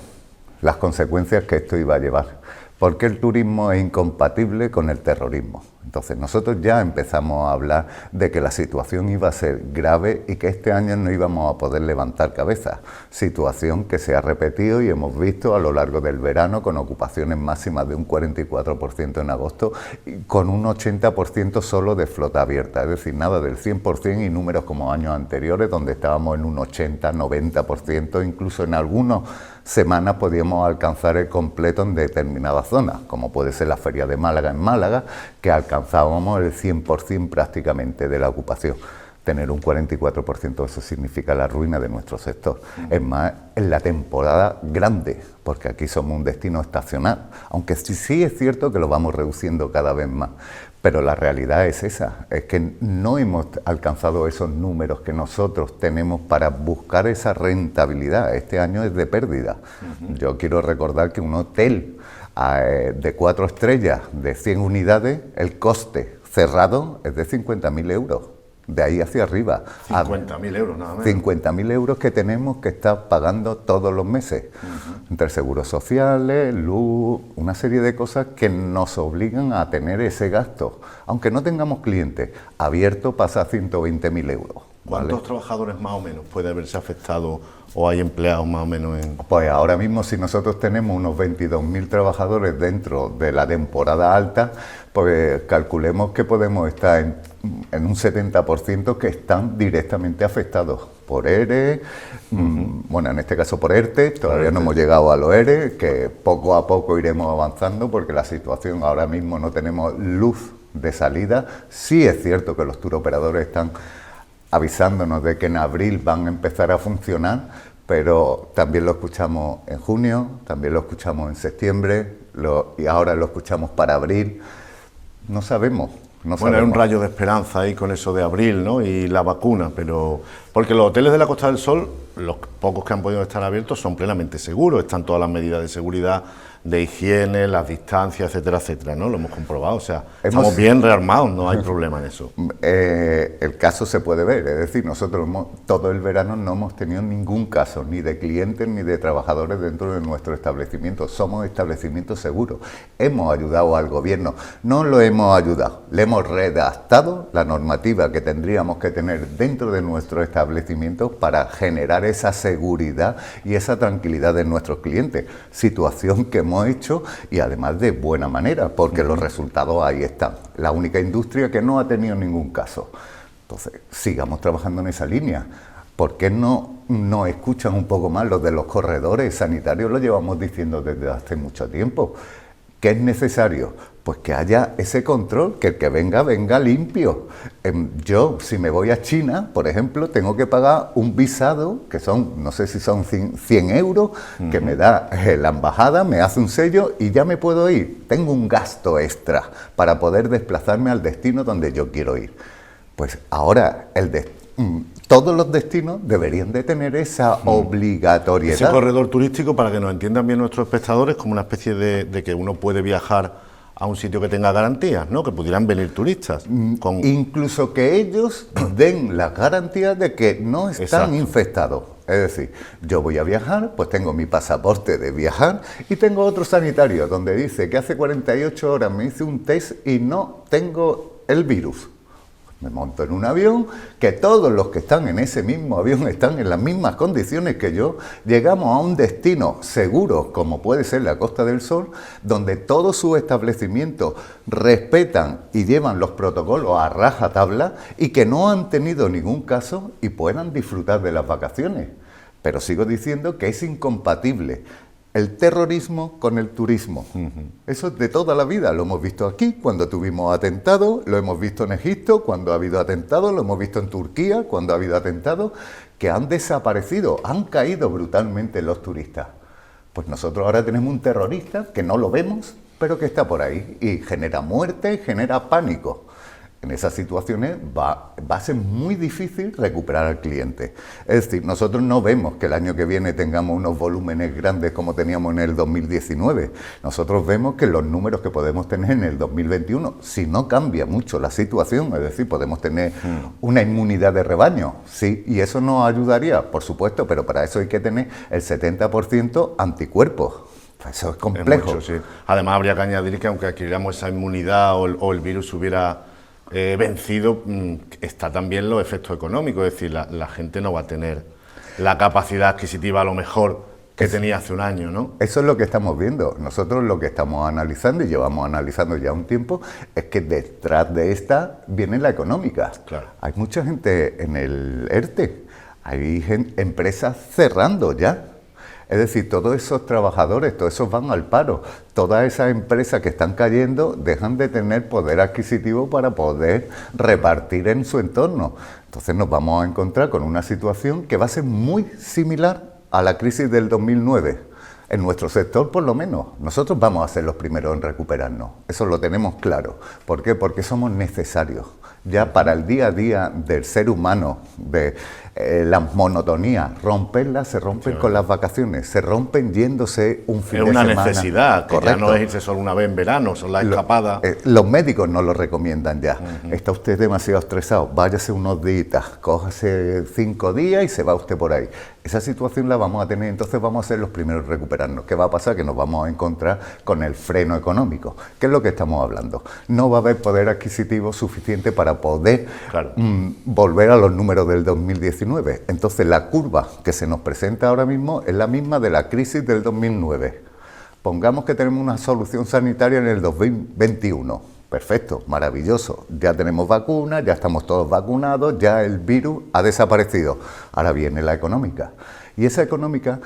las consecuencias que esto iba a llevar, porque el turismo es incompatible con el terrorismo. Entonces nosotros ya empezamos a hablar de que la situación iba a ser grave y que este año no íbamos a poder levantar cabeza, situación que se ha repetido y hemos visto a lo largo del verano, con ocupaciones máximas de un 44% en agosto y con un 80% solo de flota abierta, es decir, nada del 100% y números como años anteriores donde estábamos en un 80-90%, incluso en algunas semanas podíamos alcanzar el completo en determinadas zonas, como puede ser la Feria de Málaga en Málaga, que alcanzábamos el 100% prácticamente de la ocupación. Tener un 44%, eso significa la ruina de nuestro sector. Es más, en la temporada grande, porque aquí somos un destino estacional, aunque sí es cierto que lo vamos reduciendo cada vez más. Pero la realidad es esa, es que no hemos alcanzado esos números que nosotros tenemos para buscar esa rentabilidad. Este año es de pérdida. Yo quiero recordar que un hotel de 4 estrellas, de 100 unidades, el coste cerrado es de 50.000 euros. De ahí hacia arriba. 50.000 euros nada más. 50.000 euros que tenemos que estar pagando todos los meses. entre seguros sociales, luz, una serie de cosas que nos obligan a tener ese gasto. Aunque no tengamos clientes, abierto pasa a 120.000 euros. ¿Vale? ¿Cuántos trabajadores más o menos puede haberse afectado o hay empleados más o menos en...? Pues ahora mismo, si nosotros tenemos unos 22.000 trabajadores dentro de la temporada alta, pues calculemos que podemos estar en un 70% que están directamente afectados por ERE, bueno, en este caso por ERTE, todavía no hemos llegado a los ERE, que poco a poco iremos avanzando porque la situación ahora mismo no tenemos luz de salida. Sí es cierto que los touroperadores están avisándonos de que en abril van a empezar a funcionar, pero también lo escuchamos en junio, también lo escuchamos en septiembre, y ahora lo escuchamos para abril. No sabemos. Bueno, hay un rayo de esperanza ahí con eso de abril, ¿no? Y la vacuna, pero... Porque los hoteles de la Costa del Sol, los pocos que han podido estar abiertos, son plenamente seguros, están todas las medidas de seguridad, de higiene, las distancias, etcétera, etcétera, ¿no? Lo hemos comprobado, o sea, estamos bien rearmados, no hay problema en eso. El caso se puede ver, es decir, nosotros todo el verano no hemos tenido ningún caso, ni de clientes ni de trabajadores dentro de nuestro establecimiento. Somos establecimientos seguros. Hemos ayudado al gobierno, no lo hemos ayudado, le hemos redactado la normativa que tendríamos que tener dentro de nuestro establecimiento para generar esa seguridad y esa tranquilidad de nuestros clientes, situación que hemos hecho y además de buena manera, porque los resultados ahí están. La única industria que no ha tenido ningún caso. Entonces, sigamos trabajando en esa línea. ¿Por qué no escuchan un poco más los de los corredores sanitarios? Lo llevamos diciendo desde hace mucho tiempo. ¿Qué es necesario? Pues que haya ese control, que el que venga, venga limpio. Yo, si me voy a China, por ejemplo, tengo que pagar un visado, que son, no sé si son 100 euros, que me da la embajada, me hace un sello y ya me puedo ir. Tengo un gasto extra para poder desplazarme al destino donde yo quiero ir. Pues ahora todos los destinos deberían de tener esa obligatoriedad. Ese corredor turístico, para que nos entiendan bien nuestros espectadores, como una especie de que uno puede viajar a un sitio que tenga garantías, ¿no? Que pudieran venir turistas. Incluso que ellos den la garantía de que no están infectados. Es decir, yo voy a viajar, pues tengo mi pasaporte de viajar y tengo otro sanitario donde dice que hace 48 horas me hice un test y no tengo el virus. Me monto en un avión, que todos los que están en ese mismo avión están en las mismas condiciones que yo, llegamos a un destino seguro, como puede ser la Costa del Sol, donde todos sus establecimientos respetan y llevan los protocolos a rajatabla y que no han tenido ningún caso y puedan disfrutar de las vacaciones. Pero sigo diciendo que es incompatible el terrorismo con el turismo. Eso es de toda la vida, lo hemos visto aquí cuando tuvimos atentados, lo hemos visto en Egipto cuando ha habido atentados, lo hemos visto en Turquía cuando ha habido atentados, que han desaparecido, han caído brutalmente los turistas. Pues nosotros ahora tenemos un terrorista que no lo vemos, pero que está por ahí y genera muerte, genera pánico. En esas situaciones va a ser muy difícil recuperar al cliente. Es decir, nosotros no vemos que el año que viene tengamos unos volúmenes grandes como teníamos en el 2019. Nosotros vemos que los números que podemos tener en el 2021, si no cambia mucho la situación, es decir, podemos tener una inmunidad de rebaño, sí, y eso nos ayudaría, por supuesto, pero para eso hay que tener el 70% anticuerpos. Eso es complejo. Es mucho, sí. Además, habría que añadir que aunque adquiriéramos esa inmunidad o el virus hubiera vencido, está también los efectos económicos, es decir, la gente no va a tener la capacidad adquisitiva a lo mejor que tenía hace un año, ¿no? Eso es lo que estamos viendo. Nosotros lo que estamos analizando, y llevamos analizando ya un tiempo, es que detrás de esta viene la económica. Claro. Hay mucha gente en el ERTE, hay empresas cerrando ya. Es decir, todos esos trabajadores, todos esos van al paro. Todas esas empresas que están cayendo dejan de tener poder adquisitivo para poder repartir en su entorno. Entonces nos vamos a encontrar con una situación que va a ser muy similar a la crisis del 2009. En nuestro sector, por lo menos, nosotros vamos a ser los primeros en recuperarnos. Eso lo tenemos claro. ¿Por qué? Porque somos necesarios. Ya para el día a día del ser humano, las monotonías, romperlas se rompen con las vacaciones, se rompen yéndose un fin de semana. Es una necesidad, que ya no es irse solo una vez en verano, son las escapadas. Los médicos no lo recomiendan ya. Está usted demasiado estresado, váyase unos días, cójase 5 días y se va usted por ahí. Esa situación la vamos a tener, entonces vamos a ser los primeros en recuperarnos. ¿Qué va a pasar? Que nos vamos a encontrar con el freno económico. ¿Qué es lo que estamos hablando? No va a haber poder adquisitivo suficiente para poder volver a los números del 2019. Entonces la curva que se nos presenta ahora mismo es la misma de la crisis del 2009. Pongamos que tenemos una solución sanitaria en el 2021. Perfecto, maravilloso. Ya tenemos vacunas, ya estamos todos vacunados, ya el virus ha desaparecido. Ahora viene la económica. Y esa económica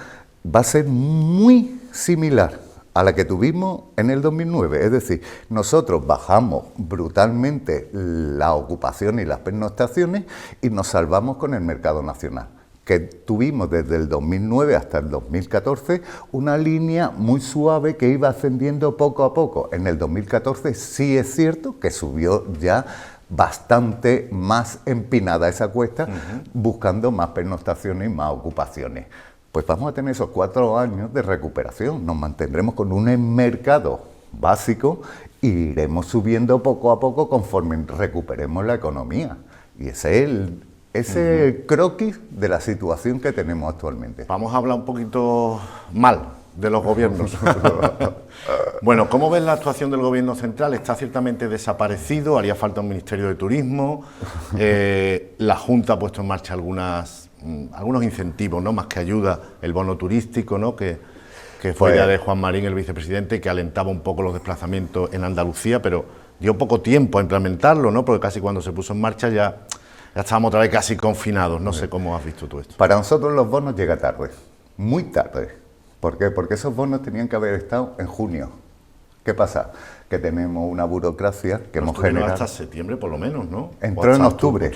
va a ser muy similar a la que tuvimos en el 2009. Es decir, nosotros bajamos brutalmente la ocupación y las pernoctaciones y nos salvamos con el mercado nacional, que tuvimos desde el 2009 hasta el 2014 una línea muy suave que iba ascendiendo poco a poco. En el 2014 sí es cierto que subió ya bastante más empinada esa cuesta, buscando más pernoctaciones y más ocupaciones. Pues vamos a tener esos 4 años de recuperación, nos mantendremos con un mercado básico e iremos subiendo poco a poco conforme recuperemos la economía. Y ese es el croquis de la situación que tenemos actualmente. Vamos a hablar un poquito mal de los gobiernos. Bueno, ¿cómo ves la actuación del gobierno central? Está ciertamente desaparecido, haría falta un Ministerio de Turismo, la Junta ha puesto en marcha algunos incentivos, ¿no? Más que ayuda, el bono turístico, ¿no? que fue idea de Juan Marín, el vicepresidente, que alentaba un poco los desplazamientos en Andalucía, pero dio poco tiempo a implementarlo, ¿no? Porque casi cuando se puso en marcha ya estábamos otra vez casi confinados. No sé cómo has visto tú esto. Para nosotros los bonos llega tarde, muy tarde. ¿Por qué? Porque esos bonos tenían que haber estado en junio. ¿Qué pasa? Que tenemos una burocracia que hemos generado. Hasta septiembre por lo menos, ¿no? Entró en octubre.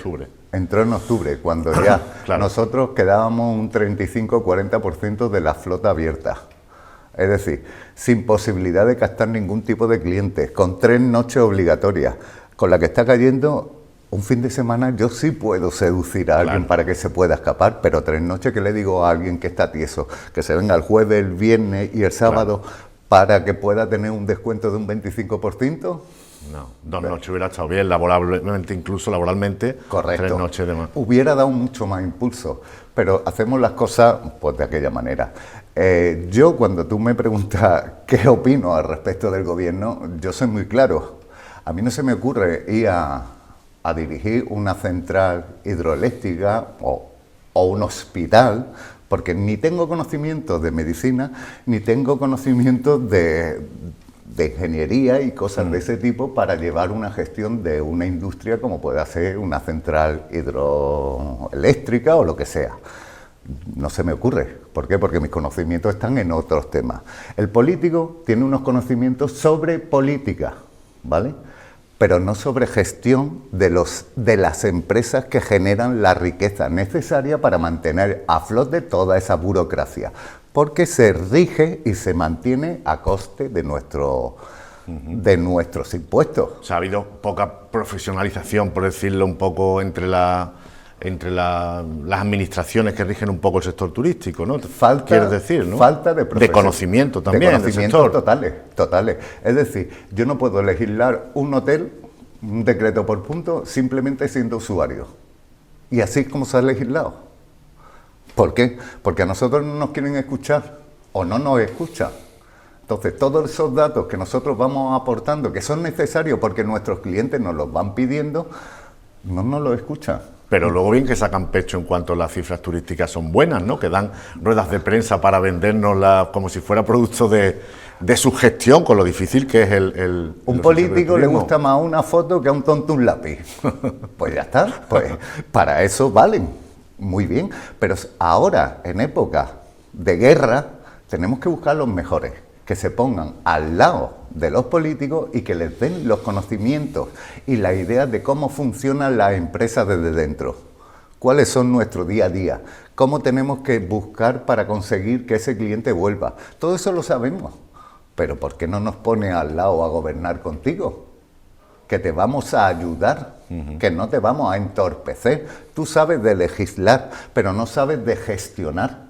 Entró en octubre, cuando ya nosotros quedábamos un 35-40% de la flota abierta. Es decir, sin posibilidad de captar ningún tipo de clientes, con 3 noches obligatorias, con la que está cayendo. Un fin de semana yo sí puedo seducir a alguien para que se pueda escapar, pero 3 noches, ¿qué le digo a alguien que está tieso? Que se venga el jueves, el viernes y el sábado para que pueda tener un descuento de un 25%. No, 2 noches hubiera estado bien, laboralmente, incluso laboralmente. Correcto. 3 noches de más. Hubiera dado mucho más impulso, pero hacemos las cosas pues de aquella manera. Yo, cuando tú me preguntas qué opino al respecto del gobierno, yo soy muy claro. A mí no se me ocurre ir a dirigir una central hidroeléctrica o un hospital, porque ni tengo conocimientos de medicina, ni tengo conocimientos de ingeniería y cosas de ese tipo para llevar una gestión de una industria como puede ser una central hidroeléctrica o lo que sea. No se me ocurre. ¿Por qué? Porque mis conocimientos están en otros temas. El político tiene unos conocimientos sobre política, ¿vale?, pero no sobre gestión de las empresas que generan la riqueza necesaria para mantener a flote toda esa burocracia, porque se rige y se mantiene a coste de nuestros impuestos. O sea, ha habido poca profesionalización, por decirlo un poco, entre las administraciones que rigen un poco el sector turístico, ¿no? Quieres decir, ¿no? Falta de conocimiento también. De conocimiento totales. Es decir, yo no puedo legislar un hotel, un decreto por punto, simplemente siendo usuario. Y así es como se ha legislado. ¿Por qué? Porque a nosotros no nos quieren escuchar o no nos escuchan. Entonces, todos esos datos que nosotros vamos aportando, que son necesarios porque nuestros clientes nos los van pidiendo, no nos los escuchan. Pero luego bien que sacan pecho en cuanto las cifras turísticas son buenas, ¿no? Que dan ruedas de prensa para vendernoslas como si fuera producto de su gestión, con lo difícil que es el un político le gusta más una foto que a un tonto un lápiz. Pues ya está, pues para eso valen. Muy bien, pero ahora, en época de guerra, tenemos que buscar los mejores, que se pongan al lado de los políticos y que les den los conocimientos y las ideas de cómo funcionan las empresas desde dentro. ¿Cuáles son nuestro día a día? ¿Cómo tenemos que buscar para conseguir que ese cliente vuelva? Todo eso lo sabemos, pero ¿por qué no nos pone al lado a gobernar contigo? que te vamos a ayudar, que no te vamos a entorpecer. Tú sabes de legislar, pero no sabes de gestionar.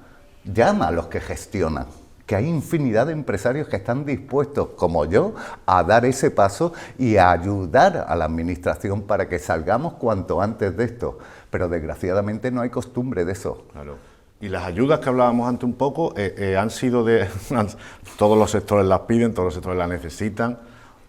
Llama a los que gestionan, que hay infinidad de empresarios que están dispuestos, como yo, a dar ese paso y a ayudar a la administración para que salgamos cuanto antes de esto. Pero desgraciadamente no hay costumbre de eso. Claro. Y las ayudas que hablábamos antes un poco han sido de... todos los sectores las piden, todos los sectores las necesitan.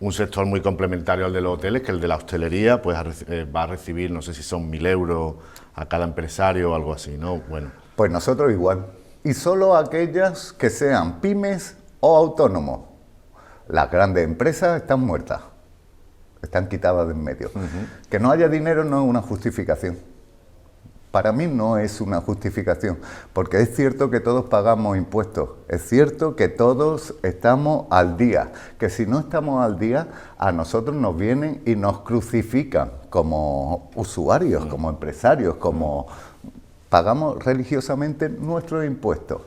Un sector muy complementario al de los hoteles, que el de la hostelería, pues va a recibir, no sé si son 1.000 euros a cada empresario o algo así, ¿no? Bueno. Pues nosotros igual. Y solo aquellas que sean pymes o autónomos. Las grandes empresas están muertas, están quitadas de en medio. Que no haya dinero no es una justificación. Para mí no es una justificación, porque es cierto que todos pagamos impuestos, es cierto que todos estamos al día, que si no estamos al día, a nosotros nos vienen y nos crucifican como usuarios, como empresarios, como... Pagamos religiosamente nuestros impuestos.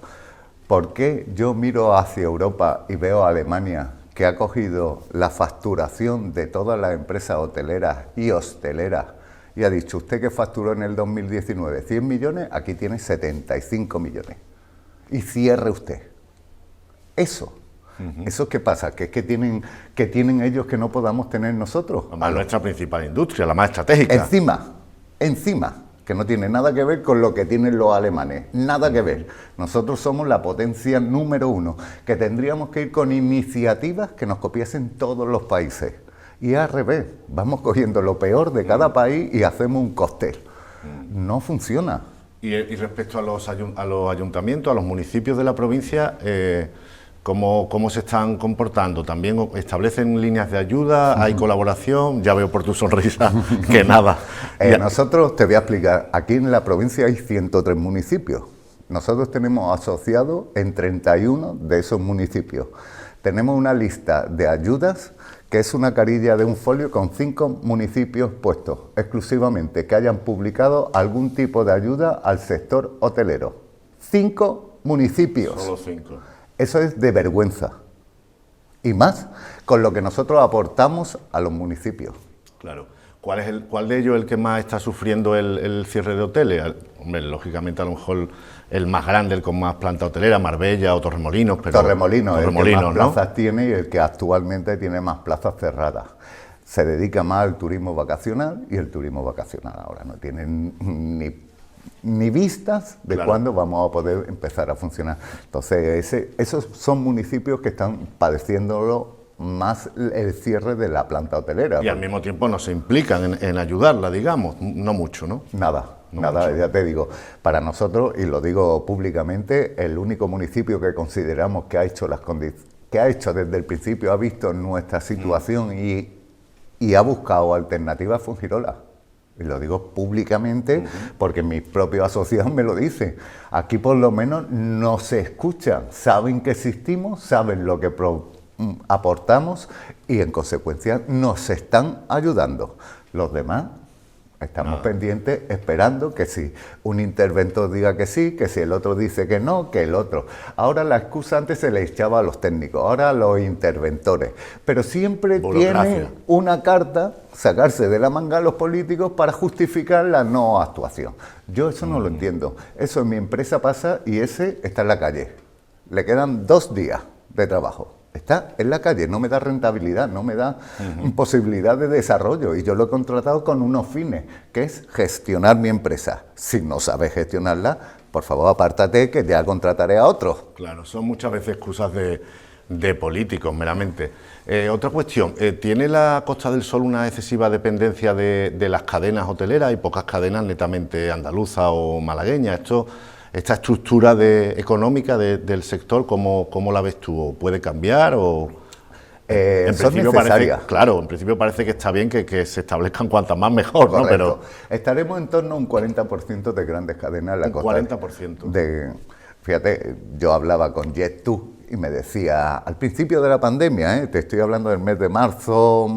¿Por qué yo miro hacia Europa y veo a Alemania, que ha cogido la facturación de todas las empresas hoteleras y hosteleras y ha dicho, usted que facturó en el 2019 100 millones, aquí tiene 75 millones. Y cierre usted. Eso. ¿Eso qué pasa? ¿Que tienen ellos que no podamos tener nosotros? Además, nuestra principal industria, la más estratégica. Encima, que no tiene nada que ver con lo que tienen los alemanes, nada que ver. Nosotros somos la potencia número 1, que tendríamos que ir con iniciativas que nos copiasen todos los países. Y al revés, vamos cogiendo lo peor de cada país y hacemos un cóctel. No funciona. Y respecto a los ayuntamientos, a los municipios de la provincia, ¿cómo se están comportando? ¿También establecen líneas de ayuda? ¿Hay colaboración? Ya veo por tu sonrisa que nada. Nosotros, te voy a explicar, aquí en la provincia hay 103 municipios. Nosotros tenemos asociados en 31 de esos municipios. Tenemos una lista de ayudas que es una carilla de un folio con 5 municipios puestos, exclusivamente, que hayan publicado algún tipo de ayuda al sector hotelero. 5 municipios. Solo 5. Eso es de vergüenza. Y más con lo que nosotros aportamos a los municipios. Claro. ¿Cuál de ellos es el que más está sufriendo el cierre de hoteles? Hombre, lógicamente a lo mejor el más grande, el con más planta hotelera, Marbella o Torremolinos. Pero Torremolinos es el que más ¿no? plazas tiene y el que actualmente tiene más plazas cerradas. Se dedica más al turismo vacacional y el turismo vacacional ahora no tiene ni vistas de cuándo vamos a poder empezar a funcionar. Entonces, esos son municipios que están padeciéndolo más el cierre de la planta hotelera. Y al mismo tiempo no se implican en ayudarla, digamos, no mucho, ¿no? Nada, ya te digo. Para nosotros, y lo digo públicamente, el único municipio que consideramos que ha hecho desde el principio, ha visto nuestra situación y ha buscado alternativas fue Fuengirola. Y lo digo públicamente porque mis propios asociados me lo dicen. Aquí por lo menos no se escuchan, saben que existimos, saben lo que aportamos y en consecuencia nos están ayudando. Los demás estamos pendientes esperando que si un interventor diga que sí, que si el otro dice que no, que el otro. Ahora la excusa antes se le echaba a los técnicos, ahora a los interventores. Pero siempre tienen una carta, sacarse de la manga a los políticos para justificar la no actuación. Yo eso no lo entiendo. Eso en mi empresa pasa y ese está en la calle. Le quedan 2 días de trabajo. Está en la calle, no me da rentabilidad, no me da posibilidad de desarrollo y yo lo he contratado con unos fines, que es gestionar mi empresa. Si no sabes gestionarla, por favor apártate que ya contrataré a otros. Claro, son muchas veces excusas de políticos meramente. Otra cuestión, ¿tiene la Costa del Sol una excesiva dependencia de las cadenas hoteleras? Hay pocas cadenas netamente andaluzas o malagueñas. ¿Esta estructura económica del sector, ¿cómo la ves tú? ¿Puede cambiar o...? Son necesarias. Claro, en principio parece que está bien que se establezcan cuantas más mejor, ¿no? Pero estaremos en torno a un 40% de grandes cadenas en la costa. 40%. Fíjate, yo hablaba con Jet2 y me decía, al principio de la pandemia, te estoy hablando del mes de marzo,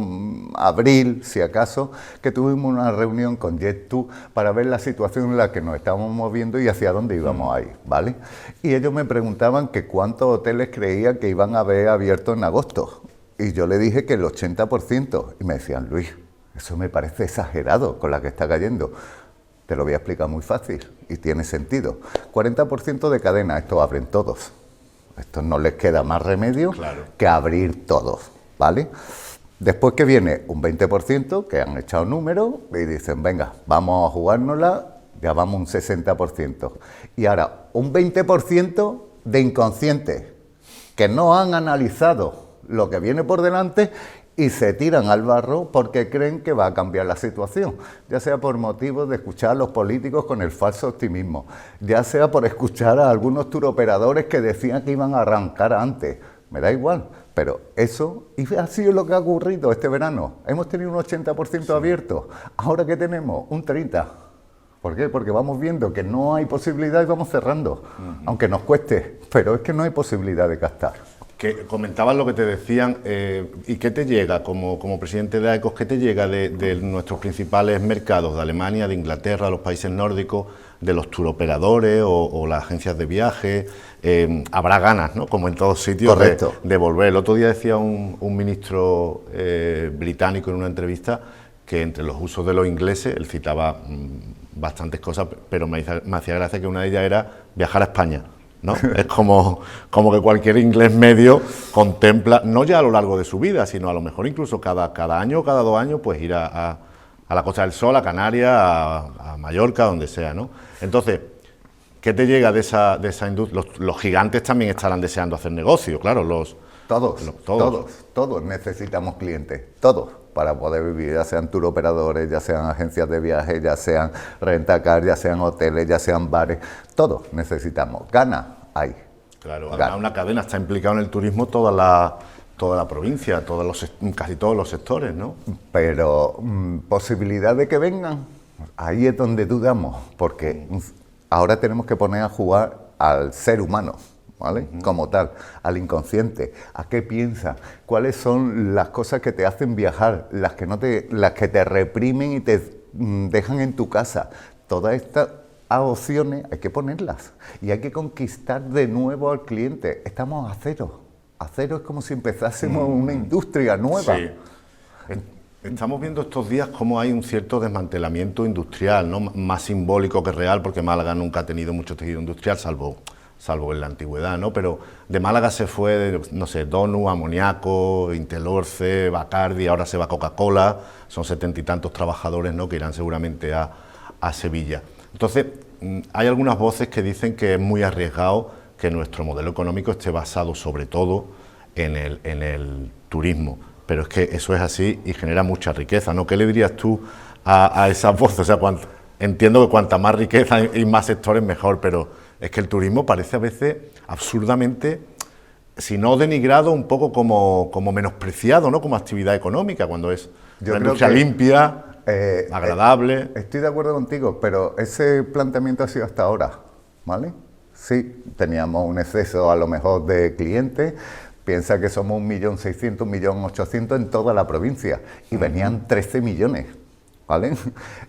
abril, si acaso, que tuvimos una reunión con Jet2 para ver la situación en la que nos estábamos moviendo y hacia dónde íbamos a ir, ¿vale? Y ellos me preguntaban que cuántos hoteles creían que iban a haber abierto en agosto. Y yo le dije que el 80%. Y me decían, Luis, eso me parece exagerado con la que está cayendo. Te lo voy a explicar muy fácil y tiene sentido. 40% de cadena, esto abren todos. Esto no les queda más remedio que abrir todos, ¿vale? Después que viene un 20% que han echado números y dicen, venga, vamos a jugárnosla, ya vamos un 60%. Y ahora, un 20% de inconscientes que no han analizado lo que viene por delante y se tiran al barro porque creen que va a cambiar la situación, ya sea por motivos de escuchar a los políticos con el falso optimismo, ya sea por escuchar a algunos turoperadores que decían que iban a arrancar antes. Me da igual, pero eso y ha sido lo que ha ocurrido este verano. Hemos tenido un 80% abierto, ahora que tenemos un 30%. ¿Por qué? Porque vamos viendo que no hay posibilidad y vamos cerrando, aunque nos cueste, pero es que no hay posibilidad de captar. Que comentaban lo que te decían, ¿y qué te llega como presidente de AECOS? ¿Qué te llega de nuestros principales mercados, de Alemania, de Inglaterra, de los países nórdicos, de los turoperadores o las agencias de viaje? Habrá ganas, ¿no? Como en todos sitios, de volver. El otro día decía un ministro británico en una entrevista que entre los usos de los ingleses, él citaba bastantes cosas, pero me hacía gracia que una de ellas era viajar a España, ¿no? Es como que cualquier inglés medio contempla, no ya a lo largo de su vida, sino a lo mejor incluso cada año o cada 2 años, pues ir a la Costa del Sol, a Canarias, a Mallorca, donde sea, ¿no? Entonces, ¿qué te llega de esa industria? Los gigantes también estarán deseando hacer negocio, claro, Todos necesitamos clientes, todos, para poder vivir, ya sean turoperadores, ya sean agencias de viaje, ya sean rentacar, ya sean hoteles, ya sean bares, todos necesitamos. Gana hay. Claro, además una cadena está implicada en el turismo toda la provincia, casi todos los sectores, ¿no? Pero posibilidad de que vengan, ahí es donde dudamos, porque ahora tenemos que poner a jugar al ser humano, ¿vale? Como tal, al inconsciente, a qué piensa, cuáles son las cosas que te hacen viajar, las que te reprimen y te dejan en tu casa. Todas estas opciones hay que ponerlas y hay que conquistar de nuevo al cliente. Estamos a cero. A cero es como si empezásemos una industria nueva. Sí. Estamos viendo estos días cómo hay un cierto desmantelamiento industrial, ¿no? Más simbólico que real, porque Málaga nunca ha tenido mucho tejido industrial, salvo en la antigüedad, ¿no? Pero de Málaga se fue, no sé, Donut, Amoníaco, Intelorce, Bacardi, ahora se va Coca-Cola, son 70 y tantos trabajadores, ¿no?, que irán seguramente a Sevilla. Entonces, hay algunas voces que dicen que es muy arriesgado que nuestro modelo económico esté basado sobre todo en el turismo, pero es que eso es así y genera mucha riqueza, ¿no? ¿Qué le dirías tú a esas voces? O sea, entiendo que cuanta más riqueza y más sectores mejor, pero es que el turismo parece a veces absurdamente, si no denigrado, un poco como menospreciado, ¿no?, como actividad económica, cuando es una industria limpia, agradable. Estoy de acuerdo contigo, pero ese planteamiento ha sido hasta ahora, ¿vale? Sí, teníamos un exceso a lo mejor de clientes. Piensa que somos 1.600.000, 1.800.000 en toda la provincia y venían 13 millones, ¿vale?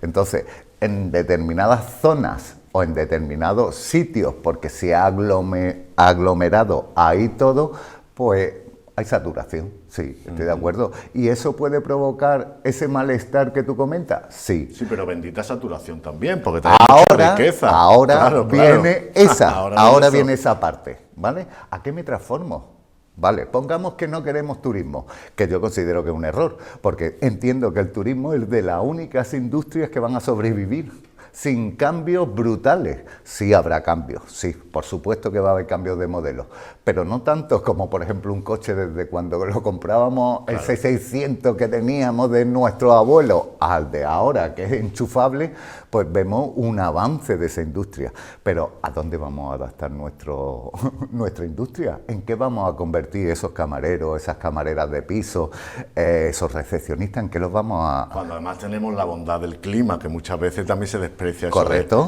Entonces, en determinadas zonas o en determinados sitios, porque se ha aglomerado ahí todo, pues hay saturación, sí, estoy de acuerdo. ¿Y eso puede provocar ese malestar que tú comentas? Sí. Sí, pero bendita saturación también, porque también hay mucha riqueza. Ahora viene esa, viene esa parte, ¿vale? ¿A qué me transformo? Vale, pongamos que no queremos turismo, que yo considero que es un error, porque entiendo que el turismo es de las únicas industrias que van a sobrevivir sin cambios brutales. Sí habrá cambios, sí, por supuesto que va a haber cambios de modelo, pero no tantos como, por ejemplo, un coche desde cuando lo comprábamos, claro, el C600 que teníamos de nuestros abuelos, al de ahora, que es enchufable, pues vemos un avance de esa industria. Pero ¿a dónde vamos a adaptar nuestra industria? ¿En qué vamos a convertir esos camareros, esas camareras de piso, esos recepcionistas? ¿En qué los vamos a...? Cuando además tenemos la bondad del clima, que muchas veces también se desprecia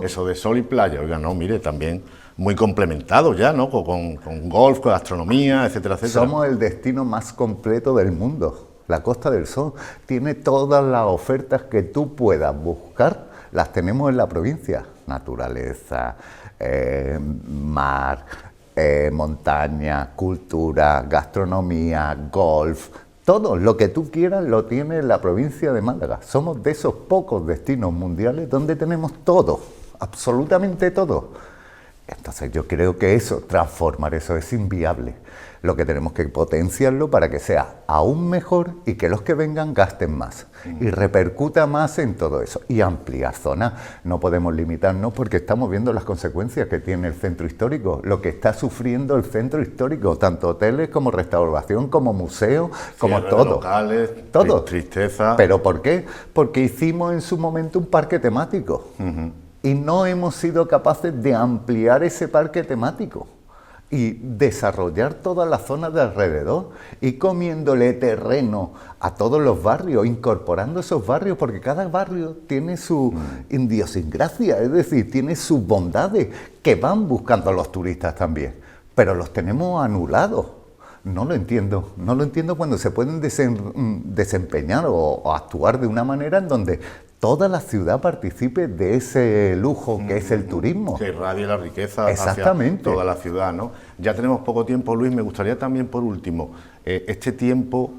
eso de sol y playa. Oiga, no, mire, también muy complementado ya, ¿no? Con golf, con gastronomía, etcétera, etcétera. Somos el destino más completo del mundo. La Costa del Sol tiene todas las ofertas que tú puedas buscar, las tenemos en la provincia. Naturaleza, mar, montaña, cultura, gastronomía, golf, Todo lo que tú quieras lo tiene la provincia de Málaga. Somos de esos pocos destinos mundiales donde tenemos todo, absolutamente todo. Entonces yo creo que transformar eso es inviable. Lo que tenemos que potenciarlo para que sea aún mejor y que los que vengan gasten más y repercuta más en todo eso y ampliar zonas. No podemos limitarnos porque estamos viendo las consecuencias que tiene el centro histórico, lo que está sufriendo el centro histórico, tanto hoteles como restauración, como museo, como todo. Locales, todo. Tristeza. ¿Pero por qué? Porque hicimos en su momento un parque temático y no hemos sido capaces de ampliar ese parque temático y desarrollar todas las zonas de alrededor y comiéndole terreno a todos los barrios, incorporando esos barrios, porque cada barrio tiene su idiosincrasia, es decir, tiene sus bondades que van buscando los turistas también, pero los tenemos anulados. No lo entiendo cuando se pueden desempeñar o actuar de una manera en donde toda la ciudad participe de ese lujo que es el turismo. Que irradie la riqueza exactamente hacia toda la ciudad, ¿no? Ya tenemos poco tiempo, Luis, me gustaría también, por último, este tiempo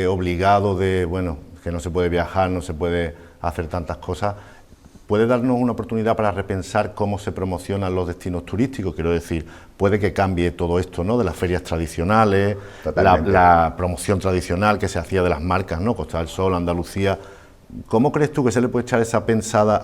obligado de, bueno, que no se puede viajar, no se puede hacer tantas cosas, ¿puede darnos una oportunidad para repensar cómo se promocionan los destinos turísticos? Quiero decir, puede que cambie todo esto, ¿no?, de las ferias tradicionales, la promoción tradicional que se hacía de las marcas, ¿no?, Costa del Sol, Andalucía. ¿Cómo crees tú que se le puede echar esa pensada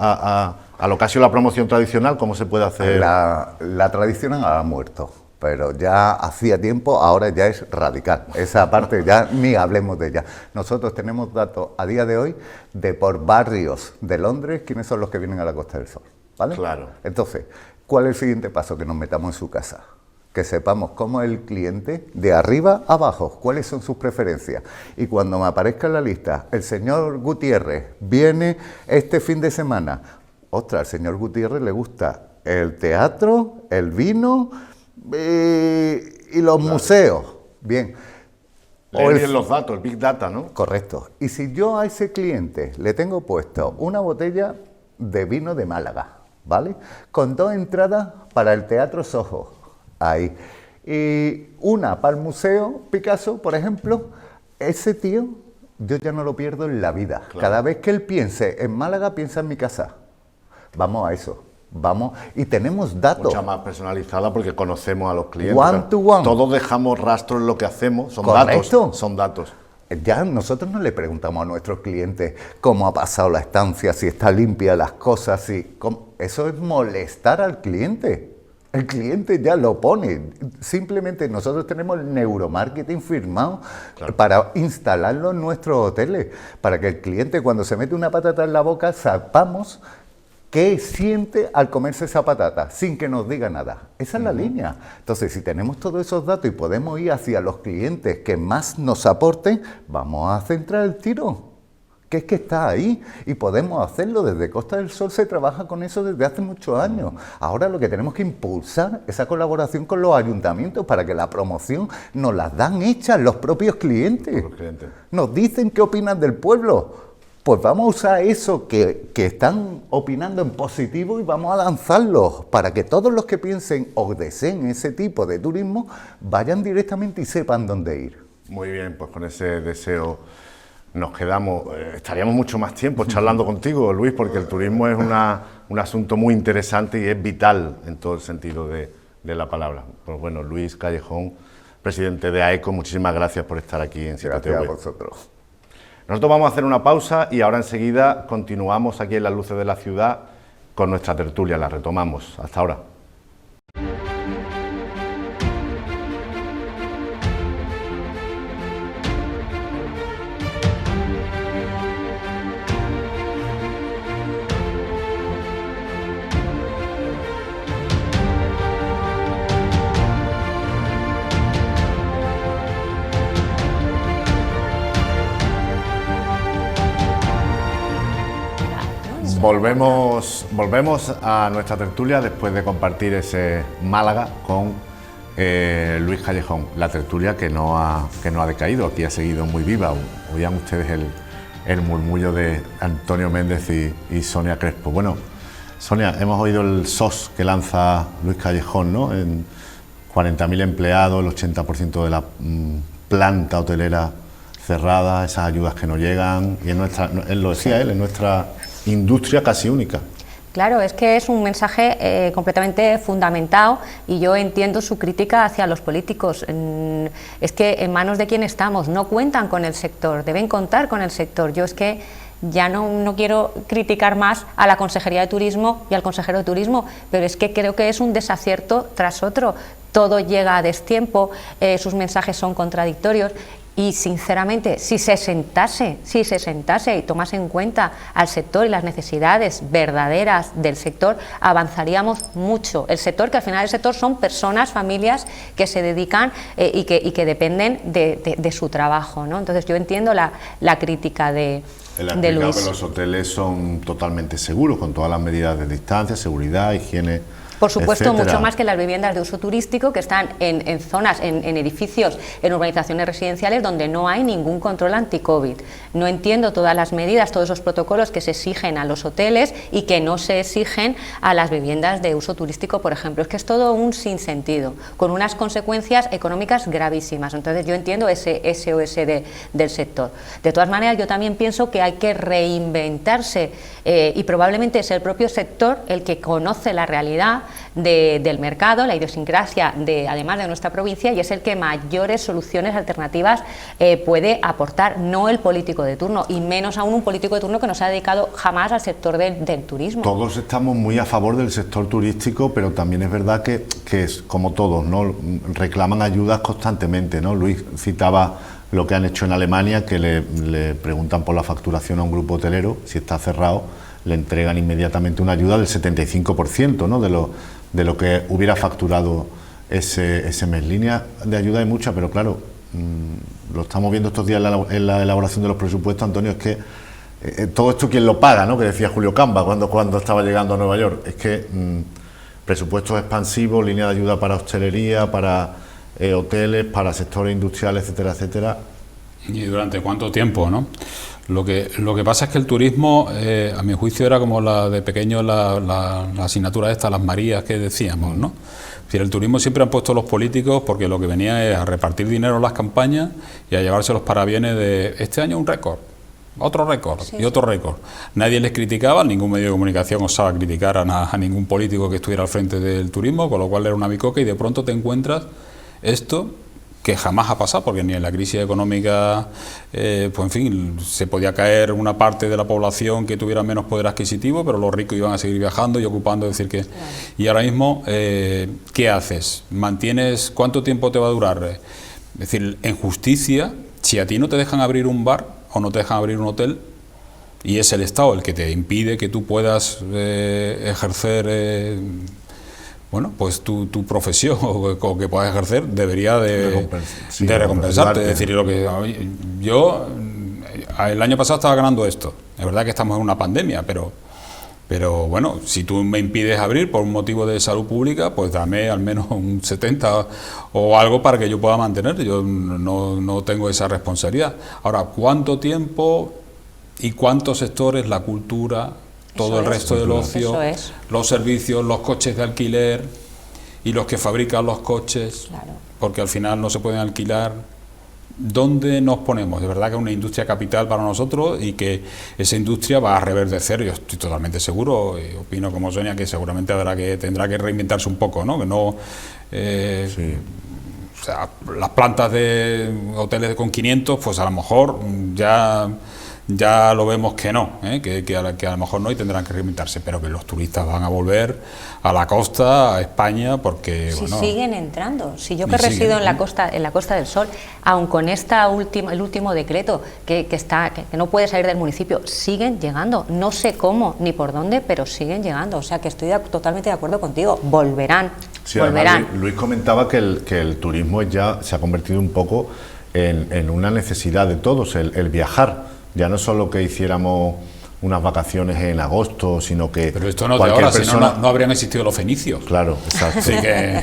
a lo que ha sido la promoción tradicional? ¿Cómo se puede hacer? La tradicional ha muerto, pero ya hacía tiempo, ahora ya es radical. Esa parte ya ni hablemos de ella. Nosotros tenemos datos a día de hoy de por barrios de Londres quiénes son los que vienen a la Costa del Sol, ¿vale? Claro. Entonces, ¿cuál es el siguiente paso? Que nos metamos en su casa. Que sepamos cómo es el cliente de arriba a abajo, cuáles son sus preferencias. Y cuando me aparezca en la lista, el señor Gutiérrez viene este fin de semana. Ostras, al señor Gutiérrez le gusta el teatro, el vino y los museos. Bien. Bien los datos, el Big Data, ¿no? Correcto. Y si yo a ese cliente le tengo puesto una botella de vino de Málaga, ¿vale?, con 2 entradas para el Teatro Soho, ahí, y una para el Museo Picasso, por ejemplo, ese tío yo ya no lo pierdo en la vida. Claro. Cada vez que él piense en Málaga, piensa en mi casa. Vamos a eso, vamos, y tenemos datos. Mucha más personalizada porque conocemos a los clientes. One to one. Todos dejamos rastro en lo que hacemos, son Correcto. Datos, son datos. Ya nosotros no le preguntamos a nuestros clientes cómo ha pasado la estancia, si está limpia las cosas, eso es molestar al cliente. El cliente ya lo pone. Simplemente nosotros tenemos el neuromarketing firmado, claro, para instalarlo en nuestros hoteles, para que el cliente cuando se mete una patata en la boca sepamos qué siente al comerse esa patata, sin que nos diga nada. Esa es la línea. Entonces, si tenemos todos esos datos y podemos ir hacia los clientes que más nos aporten, vamos a centrar el tiro, que es que está ahí y podemos hacerlo. Desde Costa del Sol se trabaja con eso desde hace muchos años. Ahora lo que tenemos que impulsar esa colaboración con los ayuntamientos para que la promoción nos la dan hechas los propios clientes. Nos dicen qué opinan del pueblo. Pues vamos a usar eso que están opinando en positivo y vamos a lanzarlo para que todos los que piensen o deseen ese tipo de turismo vayan directamente y sepan dónde ir. Muy bien, pues con ese deseo nos quedamos. Estaríamos mucho más tiempo charlando contigo, Luis, porque el turismo es un asunto muy interesante y es vital en todo el sentido de la palabra. Pues bueno, Luis Callejón, presidente de AECO, muchísimas gracias por estar aquí en 7TV. Gracias a vosotros. Nosotros vamos a hacer una pausa y ahora enseguida continuamos aquí en Las Luces de la Ciudad con nuestra tertulia, la retomamos. Hasta ahora. Volvemos a nuestra tertulia después de compartir ese Málaga con Luis Callejón. La tertulia que no ha decaído, aquí ha seguido muy viva. Oían ustedes el murmullo de Antonio Méndez y Sonia Crespo. Bueno, Sonia, hemos oído el SOS que lanza Luis Callejón, ¿no? En 40.000 empleados, el 80% de la planta hotelera cerradas, esas ayudas que no llegan, y él lo decía él, en nuestra industria casi única. Claro, es que es un mensaje completamente fundamentado y yo entiendo su crítica hacia los políticos. Es que en manos de quién estamos, no cuentan con el sector, deben contar con el sector. Yo es que ya no quiero criticar más a la Consejería de Turismo y al consejero de Turismo, pero es que creo que es un desacierto tras otro. Todo llega a destiempo, sus mensajes son contradictorios. Y sinceramente, si se sentase y tomase en cuenta al sector y las necesidades verdaderas del sector, avanzaríamos mucho. El sector, que al final el sector son personas, familias que se dedican y que dependen de su trabajo, ¿no? Entonces yo entiendo la crítica de Luis. Que los hoteles son totalmente seguros, con todas las medidas de distancia, seguridad, higiene. Por supuesto, etcétera. mucho más que las viviendas de uso turístico, que están en zonas, en edificios, en urbanizaciones residenciales donde no hay ningún control anti-COVID. No entiendo todas las medidas, todos esos protocolos que se exigen a los hoteles y que no se exigen a las viviendas de uso turístico, por ejemplo. Es que es todo un sinsentido, con unas consecuencias económicas gravísimas. Entonces yo entiendo ese SOS del sector. De todas maneras, yo también pienso que hay que reinventarse y probablemente es el propio sector el que conoce la realidad del mercado, la idiosincrasia además de nuestra provincia, y es el que mayores soluciones alternativas puede aportar, no el político de turno, y menos aún un político de turno que no se ha dedicado jamás al sector del turismo. Todos estamos muy a favor del sector turístico, pero también es verdad que es como todos, ¿no? Reclaman ayudas constantemente, ¿no? Luis citaba lo que han hecho en Alemania, que le preguntan por la facturación a un grupo hotelero, si está cerrado, le entregan inmediatamente una ayuda del 75%, ¿no? de lo que hubiera facturado ese mes. Líneas de ayuda hay muchas, pero claro, lo estamos viendo estos días en la elaboración de los presupuestos, Antonio, es que todo esto quién lo paga, ¿no? Que decía Julio Camba cuando estaba llegando a Nueva York. Es que presupuestos expansivos, línea de ayuda para hostelería, para hoteles, para sectores industriales, etcétera, etcétera. ¿Y durante cuánto tiempo, no? Lo que pasa es que el turismo, a mi juicio, era como de pequeño la asignatura esta, las Marías que decíamos, ¿no? Es decir, el turismo siempre han puesto los políticos porque lo que venía es a repartir dinero en las campañas y a llevarse los parabienes de este año un récord, otro récord y otro récord. Nadie les criticaba, ningún medio de comunicación osaba criticar a ningún político que estuviera al frente del turismo, con lo cual era una bicoca, y de pronto te encuentras esto que jamás ha pasado, porque ni en la crisis económica, pues en fin, se podía caer una parte de la población que tuviera menos poder adquisitivo, pero los ricos iban a seguir viajando y ocupando, es decir que... Claro. Y ahora mismo, ¿qué haces? ¿Mantienes? ¿Cuánto tiempo te va a durar? Es decir, en justicia, si a ti no te dejan abrir un bar o no te dejan abrir un hotel, y es el Estado el que te impide que tú puedas ejercer... bueno, pues tu profesión o que puedas ejercer debería de recompensarte. Es decir, lo que yo el año pasado estaba ganando esto. Es verdad que estamos en una pandemia, pero bueno, si tú me impides abrir por un motivo de salud pública, pues dame al menos un 70 o algo para que yo pueda mantener. Yo no tengo esa responsabilidad. Ahora, ¿cuánto tiempo y cuántos sectores, la cultura, todo el resto del ocio, los servicios, los coches de alquiler y los que fabrican los coches, claro, porque al final no se pueden alquilar? ¿Dónde nos ponemos? De verdad que es una industria capital para nosotros y que esa industria va a reverdecer, yo estoy totalmente seguro, y opino como Sonia, que seguramente tendrá que reinventarse un poco, ¿no? Que no... O sea, las plantas de hoteles con 500, pues a lo mejor ya lo vemos que no, que a lo mejor no, y tendrán que reinventarse, pero que los turistas van a volver a la costa, a España, porque... Si siguen entrando, si yo que resido en la Costa del Sol, aun con el último decreto que no puede salir del municipio, siguen llegando, no sé cómo ni por dónde, pero siguen llegando, o sea que estoy totalmente de acuerdo contigo, volverán. Sí, volverán. Luis comentaba que el turismo ya se ha convertido un poco en una necesidad de todos, el viajar. Ya no solo que hiciéramos unas vacaciones en agosto, sino que... Pero esto no es de ahora, si no habrían existido los fenicios. Claro, exacto. Así que...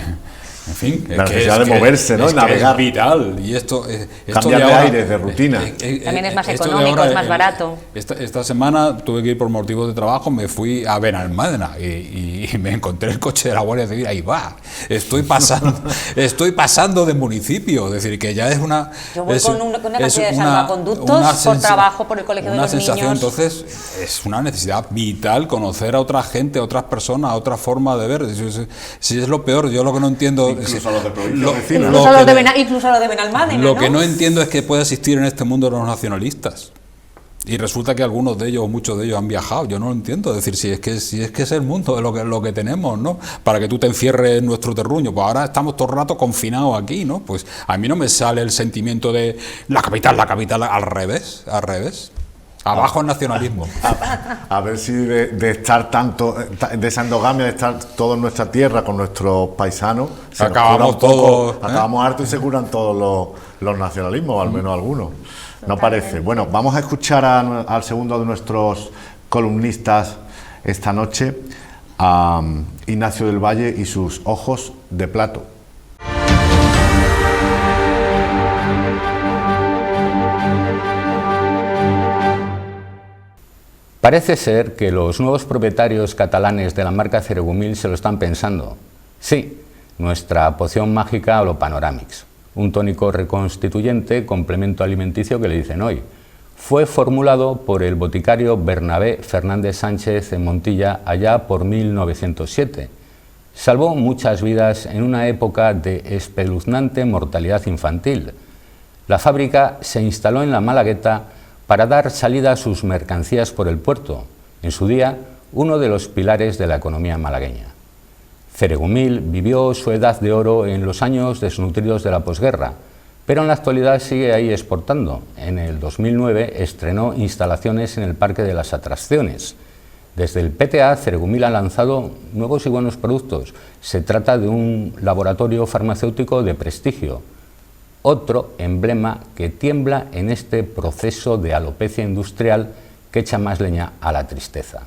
En fin, la necesidad de moverse, ¿no? Navegar. Es vital. Y esto cambiar de aire, de rutina. También es más económico, es más barato. Esta semana tuve que ir por motivos de trabajo, me fui a Benalmádena y me encontré el coche de la Guardia Civil. Ahí va, estoy pasando de municipio. Es decir, que ya es una... Yo voy con una cantidad de salvaconductos por trabajo, por el colegio de los niños. Entonces, es una necesidad vital conocer a otra gente, a otras personas, a otra forma de ver. Si es lo peor, yo lo que no entiendo... Incluso a los de provincia vecina. Incluso a los de Benalmádena, Lo que no entiendo es que pueda existir en este mundo los nacionalistas. Y resulta que algunos de ellos, o muchos de ellos, han viajado. Yo no lo entiendo. Es decir, si es que es el mundo lo que tenemos, ¿no? Para que tú te encierres en nuestro terruño. Pues ahora estamos todo el rato confinados aquí, ¿no? Pues a mí no me sale el sentimiento de la capital, al revés. Abajo el nacionalismo. A ver si de estar tanto, de esa endogamia, de estar todo en nuestra tierra con nuestros paisanos, acabamos todos, acabamos hartos y se curan todos los nacionalismos, o al menos algunos. No parece. Bueno, vamos a escuchar al segundo de nuestros columnistas esta noche, a Ignacio del Valle y sus ojos de plato. Parece ser que los nuevos propietarios catalanes de la marca Ceregumil se lo están pensando. Sí, nuestra poción mágica Olopanoramics, un tónico reconstituyente, complemento alimenticio que le dicen hoy. Fue formulado por el boticario Bernabé Fernández Sánchez en Montilla allá por 1907. Salvó muchas vidas en una época de espeluznante mortalidad infantil. La fábrica se instaló en la Malagueta para dar salida a sus mercancías por el puerto, en su día uno de los pilares de la economía malagueña. Ceregumil vivió su edad de oro en los años desnutridos de la posguerra, pero en la actualidad sigue ahí exportando. En el 2009 estrenó instalaciones en el Parque de las Atracciones. Desde el PTA, Ceregumil ha lanzado nuevos y buenos productos. Se trata de un laboratorio farmacéutico de prestigio, otro emblema que tiembla en este proceso de alopecia industrial que echa más leña a la tristeza.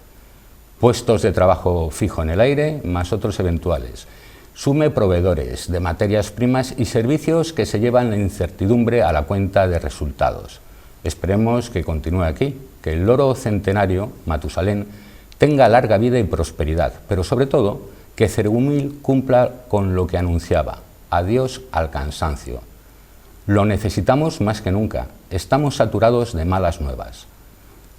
Puestos de trabajo fijo en el aire, más otros eventuales. Sume proveedores de materias primas y servicios que se llevan la incertidumbre a la cuenta de resultados. Esperemos que continúe aquí, que el loro centenario, Matusalén, tenga larga vida y prosperidad, pero sobre todo que Ceregumil cumpla con lo que anunciaba: adiós al cansancio. Lo necesitamos más que nunca, estamos saturados de malas nuevas.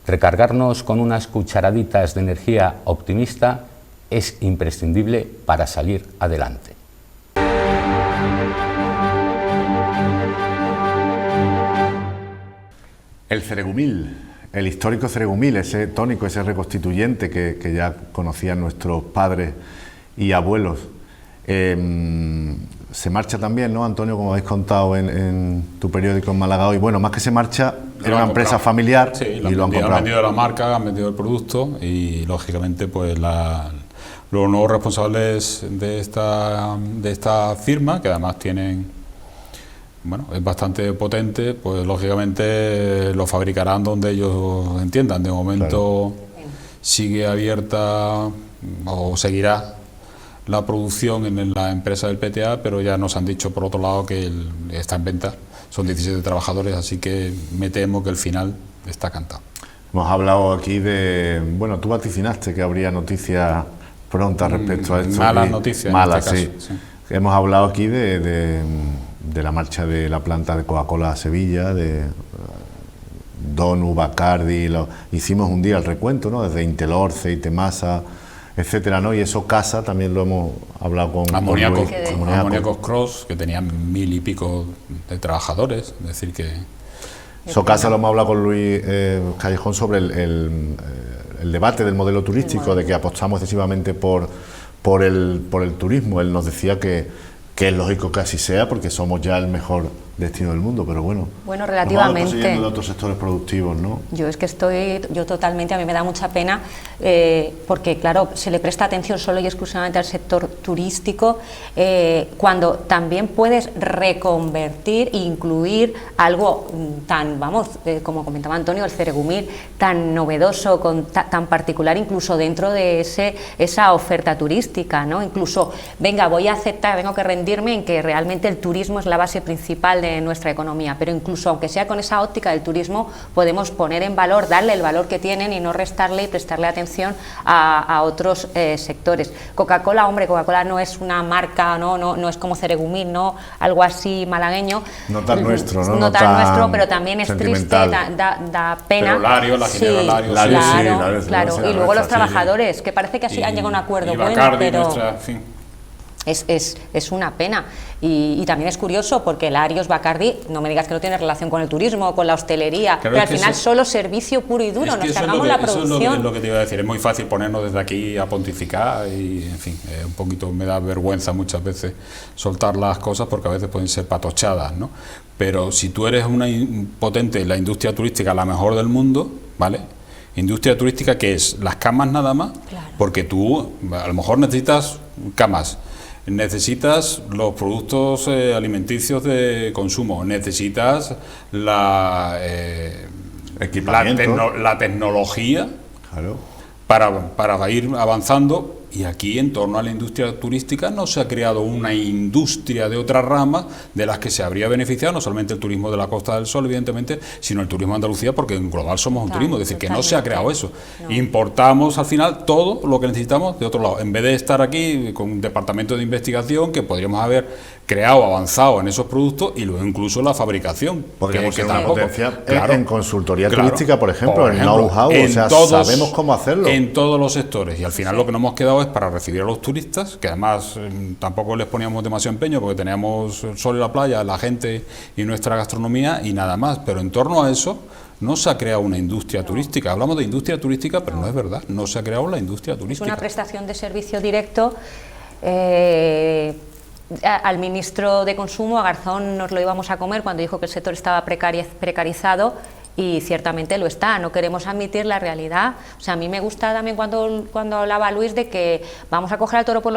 Recargarnos con unas cucharaditas de energía optimista es imprescindible para salir adelante. El Ceregumil, el histórico Ceregumil, ese tónico, ese reconstituyente que ya conocían nuestros padres y abuelos. Se marcha también, ¿no, Antonio? Como habéis contado en tu periódico en Málaga hoy. Bueno, más que se marcha, era una empresa familiar, sí, y lo han comprado. Han vendido la marca, han vendido el producto y, lógicamente, pues los nuevos responsables de esta firma, que además tienen, bueno, es bastante potente, pues lógicamente lo fabricarán donde ellos entiendan. De momento sigue abierta o seguirá la producción en la empresa del PTA, pero ya nos han dicho por otro lado que está en venta, son 17 trabajadores, así que me temo que el final está cantado. Hemos hablado aquí de, bueno, tú vaticinaste que habría noticias prontas respecto a esto. Malas noticias, malas, en este caso, sí. Hemos hablado aquí de la marcha de la planta de Coca-Cola a Sevilla, de Donu, Bacardi, hicimos un día el recuento, ¿no? Desde Intelorce, Itemasa, etcétera, ¿no? Y eso Casa también lo hemos hablado con Amoníacos Cross, que tenían 1000 y pico de trabajadores, es decir que... Socasa lo hemos hablado con Luis Callejón sobre el debate del modelo turístico, de que apostamos excesivamente por el turismo. Él nos decía que es lógico que así sea, porque somos ya el mejor destino del mundo, pero bueno. Bueno, relativamente. Nos vamos de otros sectores productivos, ¿no? Yo es que yo totalmente, a mí me da mucha pena, porque claro, se le presta atención solo y exclusivamente al sector turístico, cuando también puedes reconvertir e incluir algo tan, como comentaba Antonio, el ceregumil, tan novedoso, tan particular, incluso dentro de esa oferta turística, ¿no? Incluso, venga, voy a aceptar, tengo que rendirme en que realmente el turismo es la base principal de nuestra economía, pero incluso aunque sea con esa óptica del turismo, podemos poner en valor, darle el valor que tienen y no restarle y prestarle atención a otros sectores. Coca-Cola, hombre, Coca-Cola no es una marca, no es como ceregumil, no algo así malagueño. No tan nuestro, ¿no? No tan nuestro, pero también es triste, da pena. Pero Lario, la Ginebra Lario, claro. Y luego los trabajadores, que parece que así han llegado a un acuerdo bueno, pero es una pena. Y también es curioso porque Larios, Bacardi, no me digas que no tiene relación con el turismo, con la hostelería, claro, pero al final solo servicio puro y duro, nos cargamos la producción. Eso es lo que te iba a decir, es muy fácil ponernos desde aquí a pontificar y, en fin, un poquito me da vergüenza muchas veces soltar las cosas porque a veces pueden ser patochadas, ¿no? Pero si tú eres una potente, la industria turística, la mejor del mundo, ¿vale? Industria turística que es las camas nada más, claro. Porque tú a lo mejor necesitas camas, necesitas los productos alimenticios de consumo, necesitas la tecnología, claro, para ir avanzando. Y aquí, en torno a la industria turística, no se ha creado una industria de otras ramas de las que se habría beneficiado, no solamente el turismo de la Costa del Sol, evidentemente, sino el turismo de Andalucía, porque en global somos un turismo, es decir, que no se ha creado eso. No. Importamos, al final, todo lo que necesitamos de otro lado. En vez de estar aquí con un departamento de investigación que podríamos haber creado, avanzado en esos productos y luego incluso la fabricación. Podríamos tener una potencia en consultoría turística, por ejemplo, en know-how, o sea, sabemos cómo hacerlo. En todos los sectores. Y al final lo que nos hemos quedado es para recibir a los turistas, que además tampoco les poníamos demasiado empeño porque teníamos el sol y la playa, la gente y nuestra gastronomía y nada más, pero en torno a eso no se ha creado una industria turística. Hablamos de industria turística, pero no es verdad, no se ha creado la industria turística. Es una prestación de servicio directo. Al ministro de Consumo, a Garzón, nos lo íbamos a comer cuando dijo que el sector estaba precarizado. Y ciertamente lo está, no queremos admitir la realidad. O sea, a mí me gusta también cuando hablaba Luis de que vamos a coger al toro por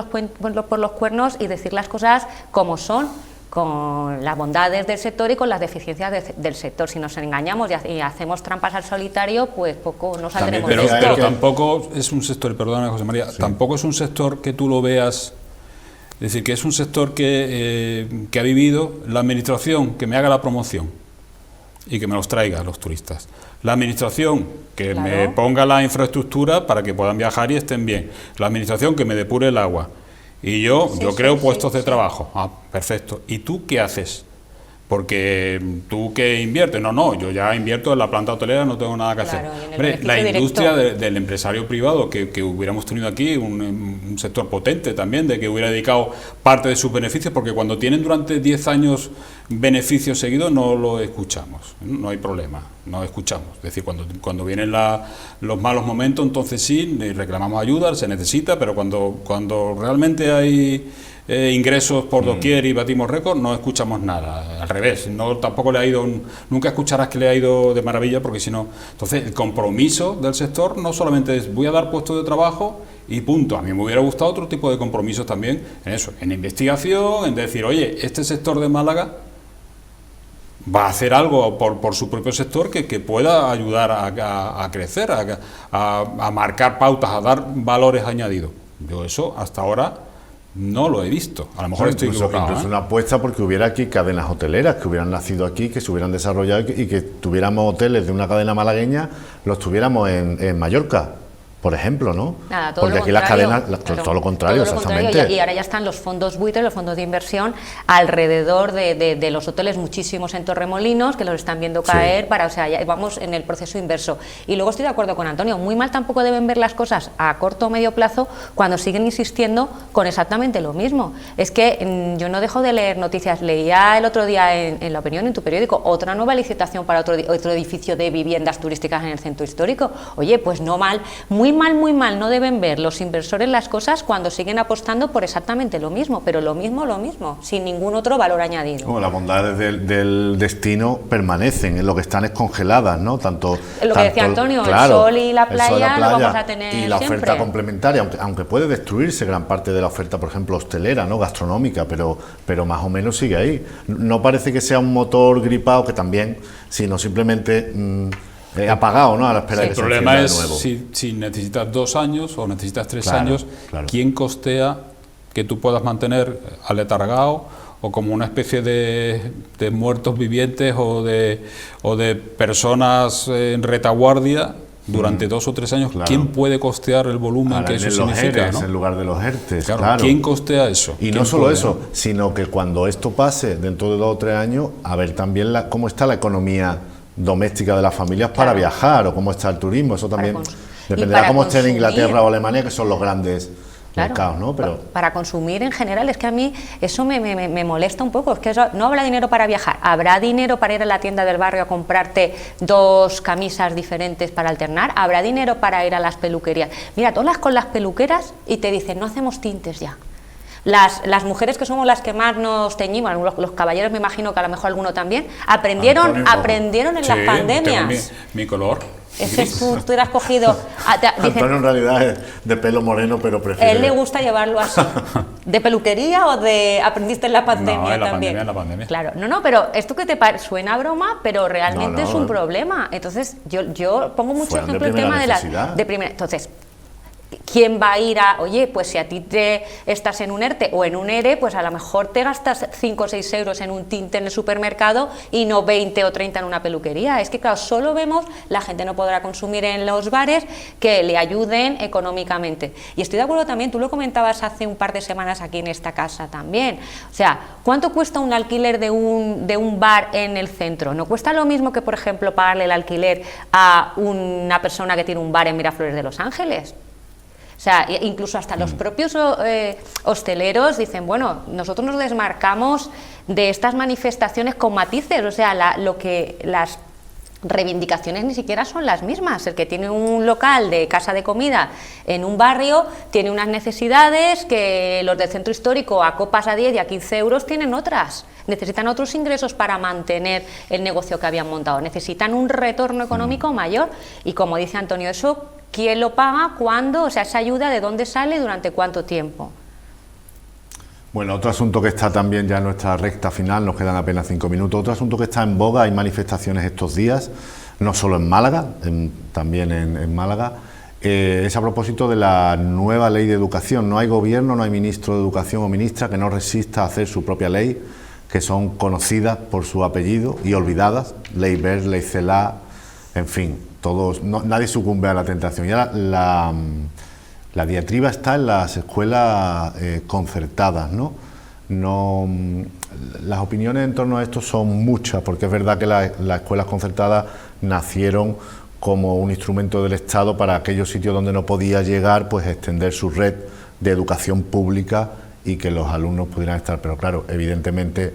los cuernos y decir las cosas como son, con las bondades del sector y con las deficiencias del sector. Si nos engañamos y hacemos trampas al solitario, pues poco nos saldremos de esto. Pero tampoco es un sector, perdona José María, sí, tampoco es un sector que tú lo veas, es decir, que es un sector que ha vivido la administración, que me haga la promoción y que me los traiga a los turistas. La administración que claro, me ponga la infraestructura para que puedan viajar y estén bien. La administración que me depure el agua. Y yo creo puestos de trabajo. Ah, perfecto. ¿Y tú qué haces? Porque tú que inviertes, no, yo ya invierto en la planta hotelera, no tengo nada que hacer. Hombre, la industria del empresario privado que hubiéramos tenido aquí, un sector potente también, de que hubiera dedicado parte de sus beneficios, porque cuando tienen durante 10 años beneficios seguidos no lo escuchamos, no hay problema, no escuchamos. Es decir, cuando vienen los malos momentos, entonces sí, reclamamos ayuda, se necesita, pero cuando realmente hay ingresos por doquier y batimos récord, no escuchamos nada, al revés, tampoco le ha ido, nunca escucharás que le ha ido de maravilla, porque si no, entonces el compromiso del sector no solamente es voy a dar puestos de trabajo y punto. A mí me hubiera gustado otro tipo de compromisos también en eso, en investigación, en decir, oye, este sector de Málaga va a hacer algo por su propio sector que pueda ayudar a crecer, a marcar pautas, a dar valores añadidos. Yo eso hasta ahora no lo he visto, a lo mejor estoy equivocado. Incluso una apuesta porque hubiera aquí cadenas hoteleras que hubieran nacido aquí, que se hubieran desarrollado y que tuviéramos hoteles de una cadena malagueña, los tuviéramos en Mallorca, por ejemplo, ¿no? Nada, todo porque lo aquí contrario, las cadenas, todo lo contrario, exactamente. Y ahora ya están los fondos buitres, los fondos de inversión, alrededor de los hoteles, muchísimos en Torremolinos, que los están viendo caer, sí, o sea, ya vamos en el proceso inverso. Y luego estoy de acuerdo con Antonio, muy mal tampoco deben ver las cosas a corto o medio plazo cuando siguen insistiendo con exactamente lo mismo. Es que yo no dejo de leer noticias, leía el otro día en La Opinión, en tu periódico, otra nueva licitación para otro edificio de viviendas turísticas en el centro histórico. Oye, pues no mal, muy muy mal no deben ver los inversores las cosas cuando siguen apostando por exactamente lo mismo, pero lo mismo, sin ningún otro valor añadido. Bueno, las bondades del destino permanecen, en lo que están es congeladas, ¿no? Tanto lo que decía Antonio, claro, el sol y la playa lo vamos a tener y la siempre. oferta complementaria, aunque puede destruirse gran parte de la oferta, por ejemplo, hostelera, ¿no? Gastronómica, pero más o menos sigue ahí. No parece que sea un motor gripado, que también, sino simplemente apagado, ¿no? A la espera de que se encienda de nuevo. El problema es si necesitas 2 años o necesitas 3 Claro, años, claro. ¿quién costea que tú puedas mantener aletargado o como una especie de muertos vivientes o de personas en retaguardia durante 2 o 3 años? Claro. ¿Quién puede costear el volumen Ahora que eso en los significa? ERES, ¿no? en lugar de los ERTES, Claro, claro. ¿quién costea eso? Y no ¿Quién solo puede, eso, no? sino que cuando esto pase dentro de 2 o 3 años, a ver también cómo está la economía doméstica de las familias para viajar, o cómo está el turismo. Eso también dependerá cómo esté en Inglaterra o Alemania, que son los grandes mercados, ¿no? Pero para consumir en general, es que a mí eso me molesta un poco, es que eso, no habrá dinero para viajar, habrá dinero para ir a la tienda del barrio a comprarte 2 camisas diferentes para alternar, habrá dinero para ir a las peluquerías. Mira, tú hablas con las peluqueras y te dicen, no hacemos tintes ya. Las mujeres que somos las que más nos teñimos, los caballeros me imagino que a lo mejor alguno también, aprendieron en las pandemias. Tengo mi color. Ese es tú eras cogido. Antonio en realidad es de pelo moreno, pero prefiere. Él le gusta llevarlo así. ¿De peluquería o de aprendiste en la pandemia No, en la también? en la pandemia. Claro, no, pero esto que te suena a broma, pero realmente es un problema. Entonces, yo pongo mucho ejemplo el tema de primera. Entonces, ¿quién va a ir a, oye, pues si a ti te estás en un ERTE o en un ERE, pues a lo mejor te gastas 5 o 6 euros en un tinte en el supermercado y no 20 o 30 en una peluquería? Es que claro, solo vemos, la gente no podrá consumir en los bares que le ayuden económicamente. Y estoy de acuerdo también, tú lo comentabas hace un par de semanas aquí en esta casa también. O sea, ¿cuánto cuesta un alquiler de un bar en el centro? ¿No cuesta lo mismo que, por ejemplo, pagarle el alquiler a una persona que tiene un bar en Miraflores de Los Ángeles? O sea, incluso hasta los propios hosteleros dicen, bueno, nosotros nos desmarcamos de estas manifestaciones con matices, o sea, las reivindicaciones ni siquiera son las mismas. El que tiene un local de casa de comida en un barrio tiene unas necesidades que los del centro histórico a copas a 10 y a 15 euros tienen otras. Necesitan otros ingresos para mantener el negocio que habían montado. Necesitan un retorno económico mayor. Y como dice Antonio, eso, ¿quién lo paga? ¿Cuándo? O sea, esa ayuda, ¿de dónde sale? ¿Durante cuánto tiempo? Bueno, otro asunto que está también ya en nuestra recta final, nos quedan apenas 5 minutos, otro asunto que está en boga, hay manifestaciones estos días, no solo en Málaga, también en Málaga, es a propósito de la nueva ley de educación. No hay gobierno, no hay ministro de educación o ministra que no resista a hacer su propia ley, que son conocidas por su apellido y olvidadas, ley Wert, ley Celaá, en fin, nadie sucumbe a la tentación. Y ahora la diatriba está en las escuelas concertadas, ¿no? Las opiniones en torno a esto son muchas, porque es verdad que las escuelas concertadas nacieron como un instrumento del Estado para aquellos sitios donde no podía llegar, pues extender su red de educación pública y que los alumnos pudieran estar. Pero claro, evidentemente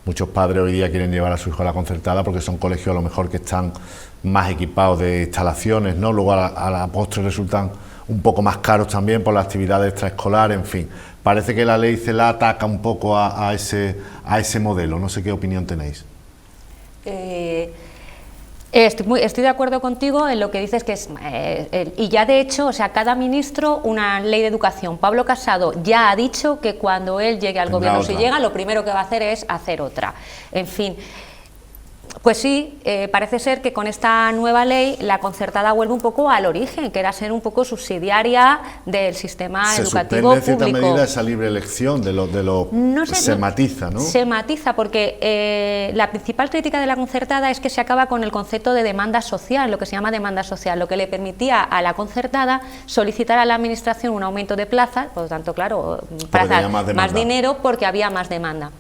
muchos padres hoy día quieren llevar a su hijo a la concertada porque son colegios a lo mejor que están más equipados de instalaciones, ¿no? Luego a la postre resultan un poco más caros también por las actividades extraescolares, en fin. Parece que la ley Celaá ataca un poco a ese modelo. No sé qué opinión tenéis. Estoy de acuerdo contigo en lo que dices, que es y ya de hecho, o sea, cada ministro una ley de educación. Pablo Casado ya ha dicho que cuando él llegue al gobierno, si llega, lo primero que va a hacer es hacer otra. En fin. Pues sí, parece ser que con esta nueva ley la concertada vuelve un poco al origen, que era ser un poco subsidiaria del sistema educativo público. Se suspende en cierta medida esa libre elección se matiza, ¿no? Se matiza porque la principal crítica de la concertada es que se acaba con el concepto de demanda social, lo que se llama demanda social, lo que le permitía a la concertada solicitar a la administración un aumento de plazas, por lo tanto, claro, plazas, más dinero porque había más demanda.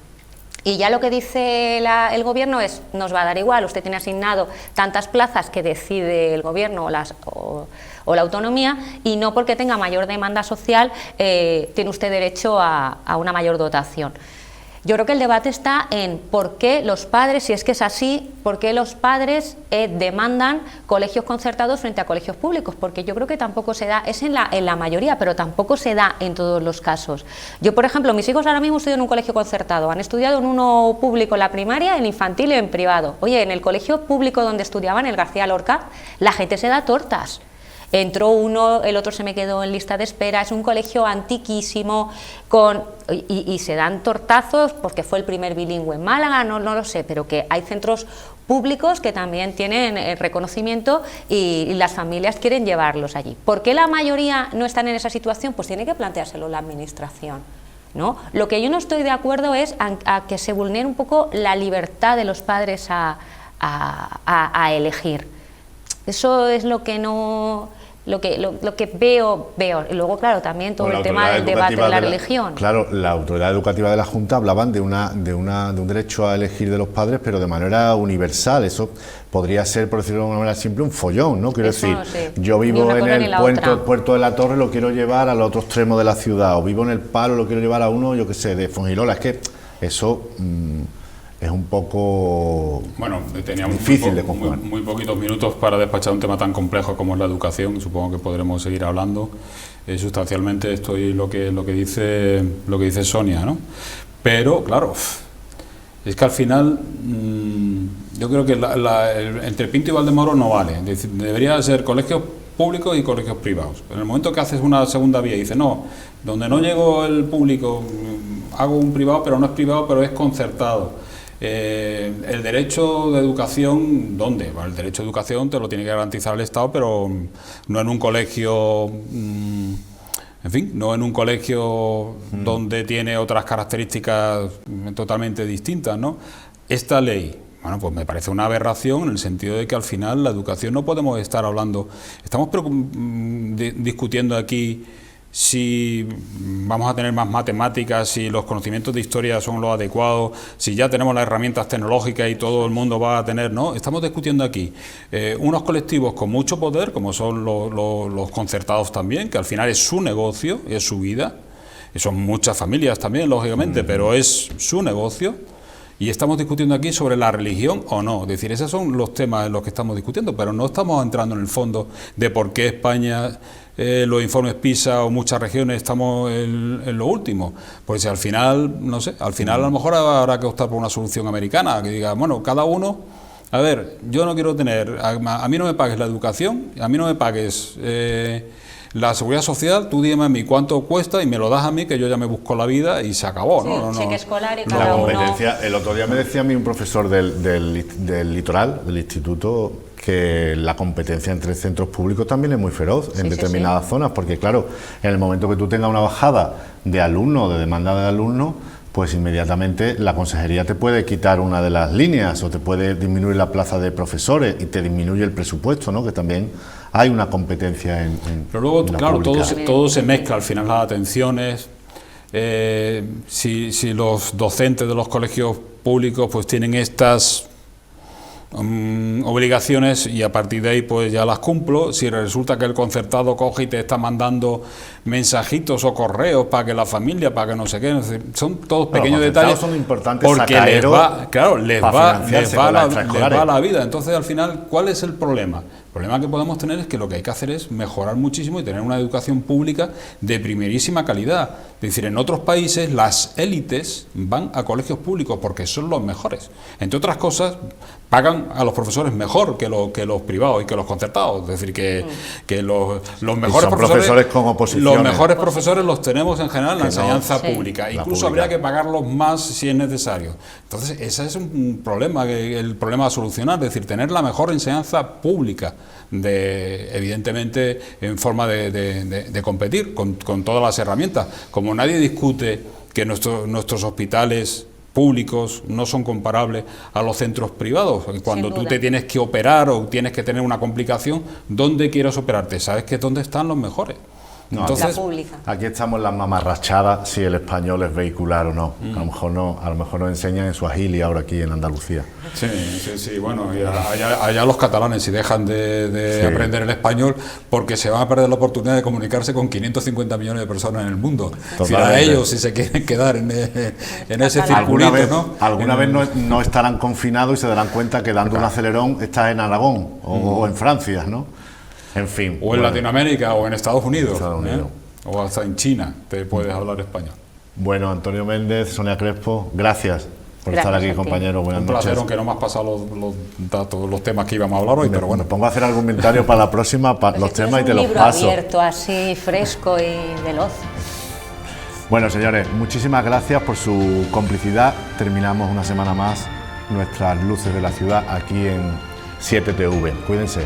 Y ya lo que dice el gobierno es, nos va a dar igual, usted tiene asignado tantas plazas que decide el gobierno o la autonomía, y no porque tenga mayor demanda social tiene usted derecho a una mayor dotación. Yo creo que el debate está en por qué los padres, si es que es así, por qué los padres demandan colegios concertados frente a colegios públicos, porque yo creo que tampoco se da, es en la mayoría, pero tampoco se da en todos los casos. Yo, por ejemplo, mis hijos ahora mismo estudian en un colegio concertado, han estudiado en uno público en la primaria, en infantil y en privado. Oye, en el colegio público donde estudiaban, el García Lorca, la gente se da tortas. Entró uno, el otro se me quedó en lista de espera, es un colegio antiquísimo y se dan tortazos porque fue el primer bilingüe en Málaga, no lo sé, pero que hay centros públicos que también tienen reconocimiento y las familias quieren llevarlos allí. ¿Por qué la mayoría no están en esa situación? Pues tiene que planteárselo la administración, ¿no? Lo que yo no estoy de acuerdo es a que se vulnere un poco la libertad de los padres a elegir. Eso es lo que no... Lo que veo. Y luego, claro, también todo el tema del debate de la religión. Claro, la autoridad educativa de la Junta hablaban de un derecho a elegir de los padres, pero de manera universal. Eso podría ser, por decirlo de una manera simple, un follón, ¿no? Quiero decir, yo vivo en el puerto de la Torre, lo quiero llevar al otro extremo de la ciudad, o vivo en el Palo, lo quiero llevar a uno, yo qué sé, de Fuengirola. Es que eso... es un poco teníamos difícil de conjugar. Muy poquitos minutos para despachar un tema tan complejo como es la educación. Supongo que podremos seguir hablando. Sustancialmente estoy lo que dice Sonia, ¿no? Pero claro, es que al final yo creo que entre Pinto y Valdemoro no vale. Debería ser colegios públicos y colegios privados. En el momento que haces una segunda vía y dices, no, donde no llegó el público, hago un privado, pero no es privado, pero es concertado. El derecho de educación, ¿dónde? Bueno, el derecho de educación te lo tiene que garantizar el Estado, pero no en un colegio, en fin, no en un colegio donde tiene otras características totalmente distintas, ¿no? Esta ley, bueno, pues me parece una aberración en el sentido de que al final la educación no podemos estar hablando, estamos discutiendo aquí si vamos a tener más matemáticas, si los conocimientos de historia son los adecuados, si ya tenemos las herramientas tecnológicas y todo el mundo va a tener, ¿no? Estamos discutiendo aquí unos colectivos con mucho poder, como son los concertados también, que al final es su negocio, es su vida, y son muchas familias también, lógicamente, pero es su negocio. Y estamos discutiendo aquí sobre la religión o no. Es decir, esos son los temas en los que estamos discutiendo, pero no estamos entrando en el fondo de por qué España, los informes PISA o muchas regiones estamos en lo último. Pues si al final, no sé, al final a lo mejor habrá que optar por una solución americana, que diga, bueno, cada uno, a ver, yo no quiero tener, a mí no me pagues la educación, a mí no me pagues... la seguridad social, tú dime a mí cuánto cuesta y me lo das a mí, que yo ya me busco la vida y se acabó, sí, ¿no? Cheque escolar y cada uno... El otro día me decía a mí un profesor del Litoral, del instituto, que la competencia entre centros públicos también es muy feroz en determinadas zonas, porque claro, en el momento que tú tengas una bajada de alumnos, de demanda de alumnos, pues inmediatamente la consejería te puede quitar una de las líneas o te puede disminuir la plaza de profesores y te disminuye el presupuesto, ¿no? Que también hay una competencia en pero luego, en claro, todo se mezcla al final, las atenciones. Si los docentes de los colegios públicos pues tienen estas obligaciones y a partir de ahí pues ya las cumplo, si resulta que el concertado coge y te está mandando mensajitos o correos para que la familia, para que no sé qué, son todos pequeños detalles, son importantes porque les va la vida. Entonces al final, ¿cuál es el problema? El problema que podemos tener es que lo que hay que hacer es mejorar muchísimo y tener una educación pública de primerísima calidad. Es decir, en otros países las élites van a colegios públicos porque son los mejores. Entre otras cosas, pagan a los profesores mejor que los privados y que los concertados. Es decir, que los mejores profesores con oposiciones. Los mejores profesores los tenemos en general en la enseñanza pública. Incluso habría que pagarlos más si es necesario. Entonces, ese es un problema, el problema a solucionar. Es decir, tener la mejor enseñanza pública, evidentemente en forma de competir con todas las herramientas. Como nadie discute que nuestros hospitales públicos no son comparables a los centros privados, cuando tú te tienes que operar o tienes que tener una complicación, ¿dónde quieres operarte? ¿Sabes que dónde están los mejores? No, Entonces, la pública. Aquí estamos las mamarrachadas si el español es vehicular o no. A lo mejor nos enseñan en Swahili ahora aquí en Andalucía. Sí, bueno, y allá los catalanes si dejan de aprender el español, porque se van a perder la oportunidad de comunicarse con 550 millones de personas en el mundo. Si a ellos, si se quieren quedar en ese circulito, alguna vez no estarán confinados y se darán cuenta que dando un acelerón estás en Aragón o en Francia, ¿no? En fin. O en Latinoamérica o en Estados Unidos. O hasta en China te puedes hablar español. Bueno, Antonio Méndez, Sonia Crespo, gracias por estar aquí, compañeros. Buenas noches. Un placer, aunque no me has pasado los datos, los temas que íbamos a hablar hoy, pero bueno. Me pongo a hacer algún comentario para la próxima, los temas y te los paso. Un libro abierto, así, fresco y veloz. Bueno, señores, muchísimas gracias por su complicidad. Terminamos una semana más nuestras luces de la ciudad aquí en 7TV. Cuídense.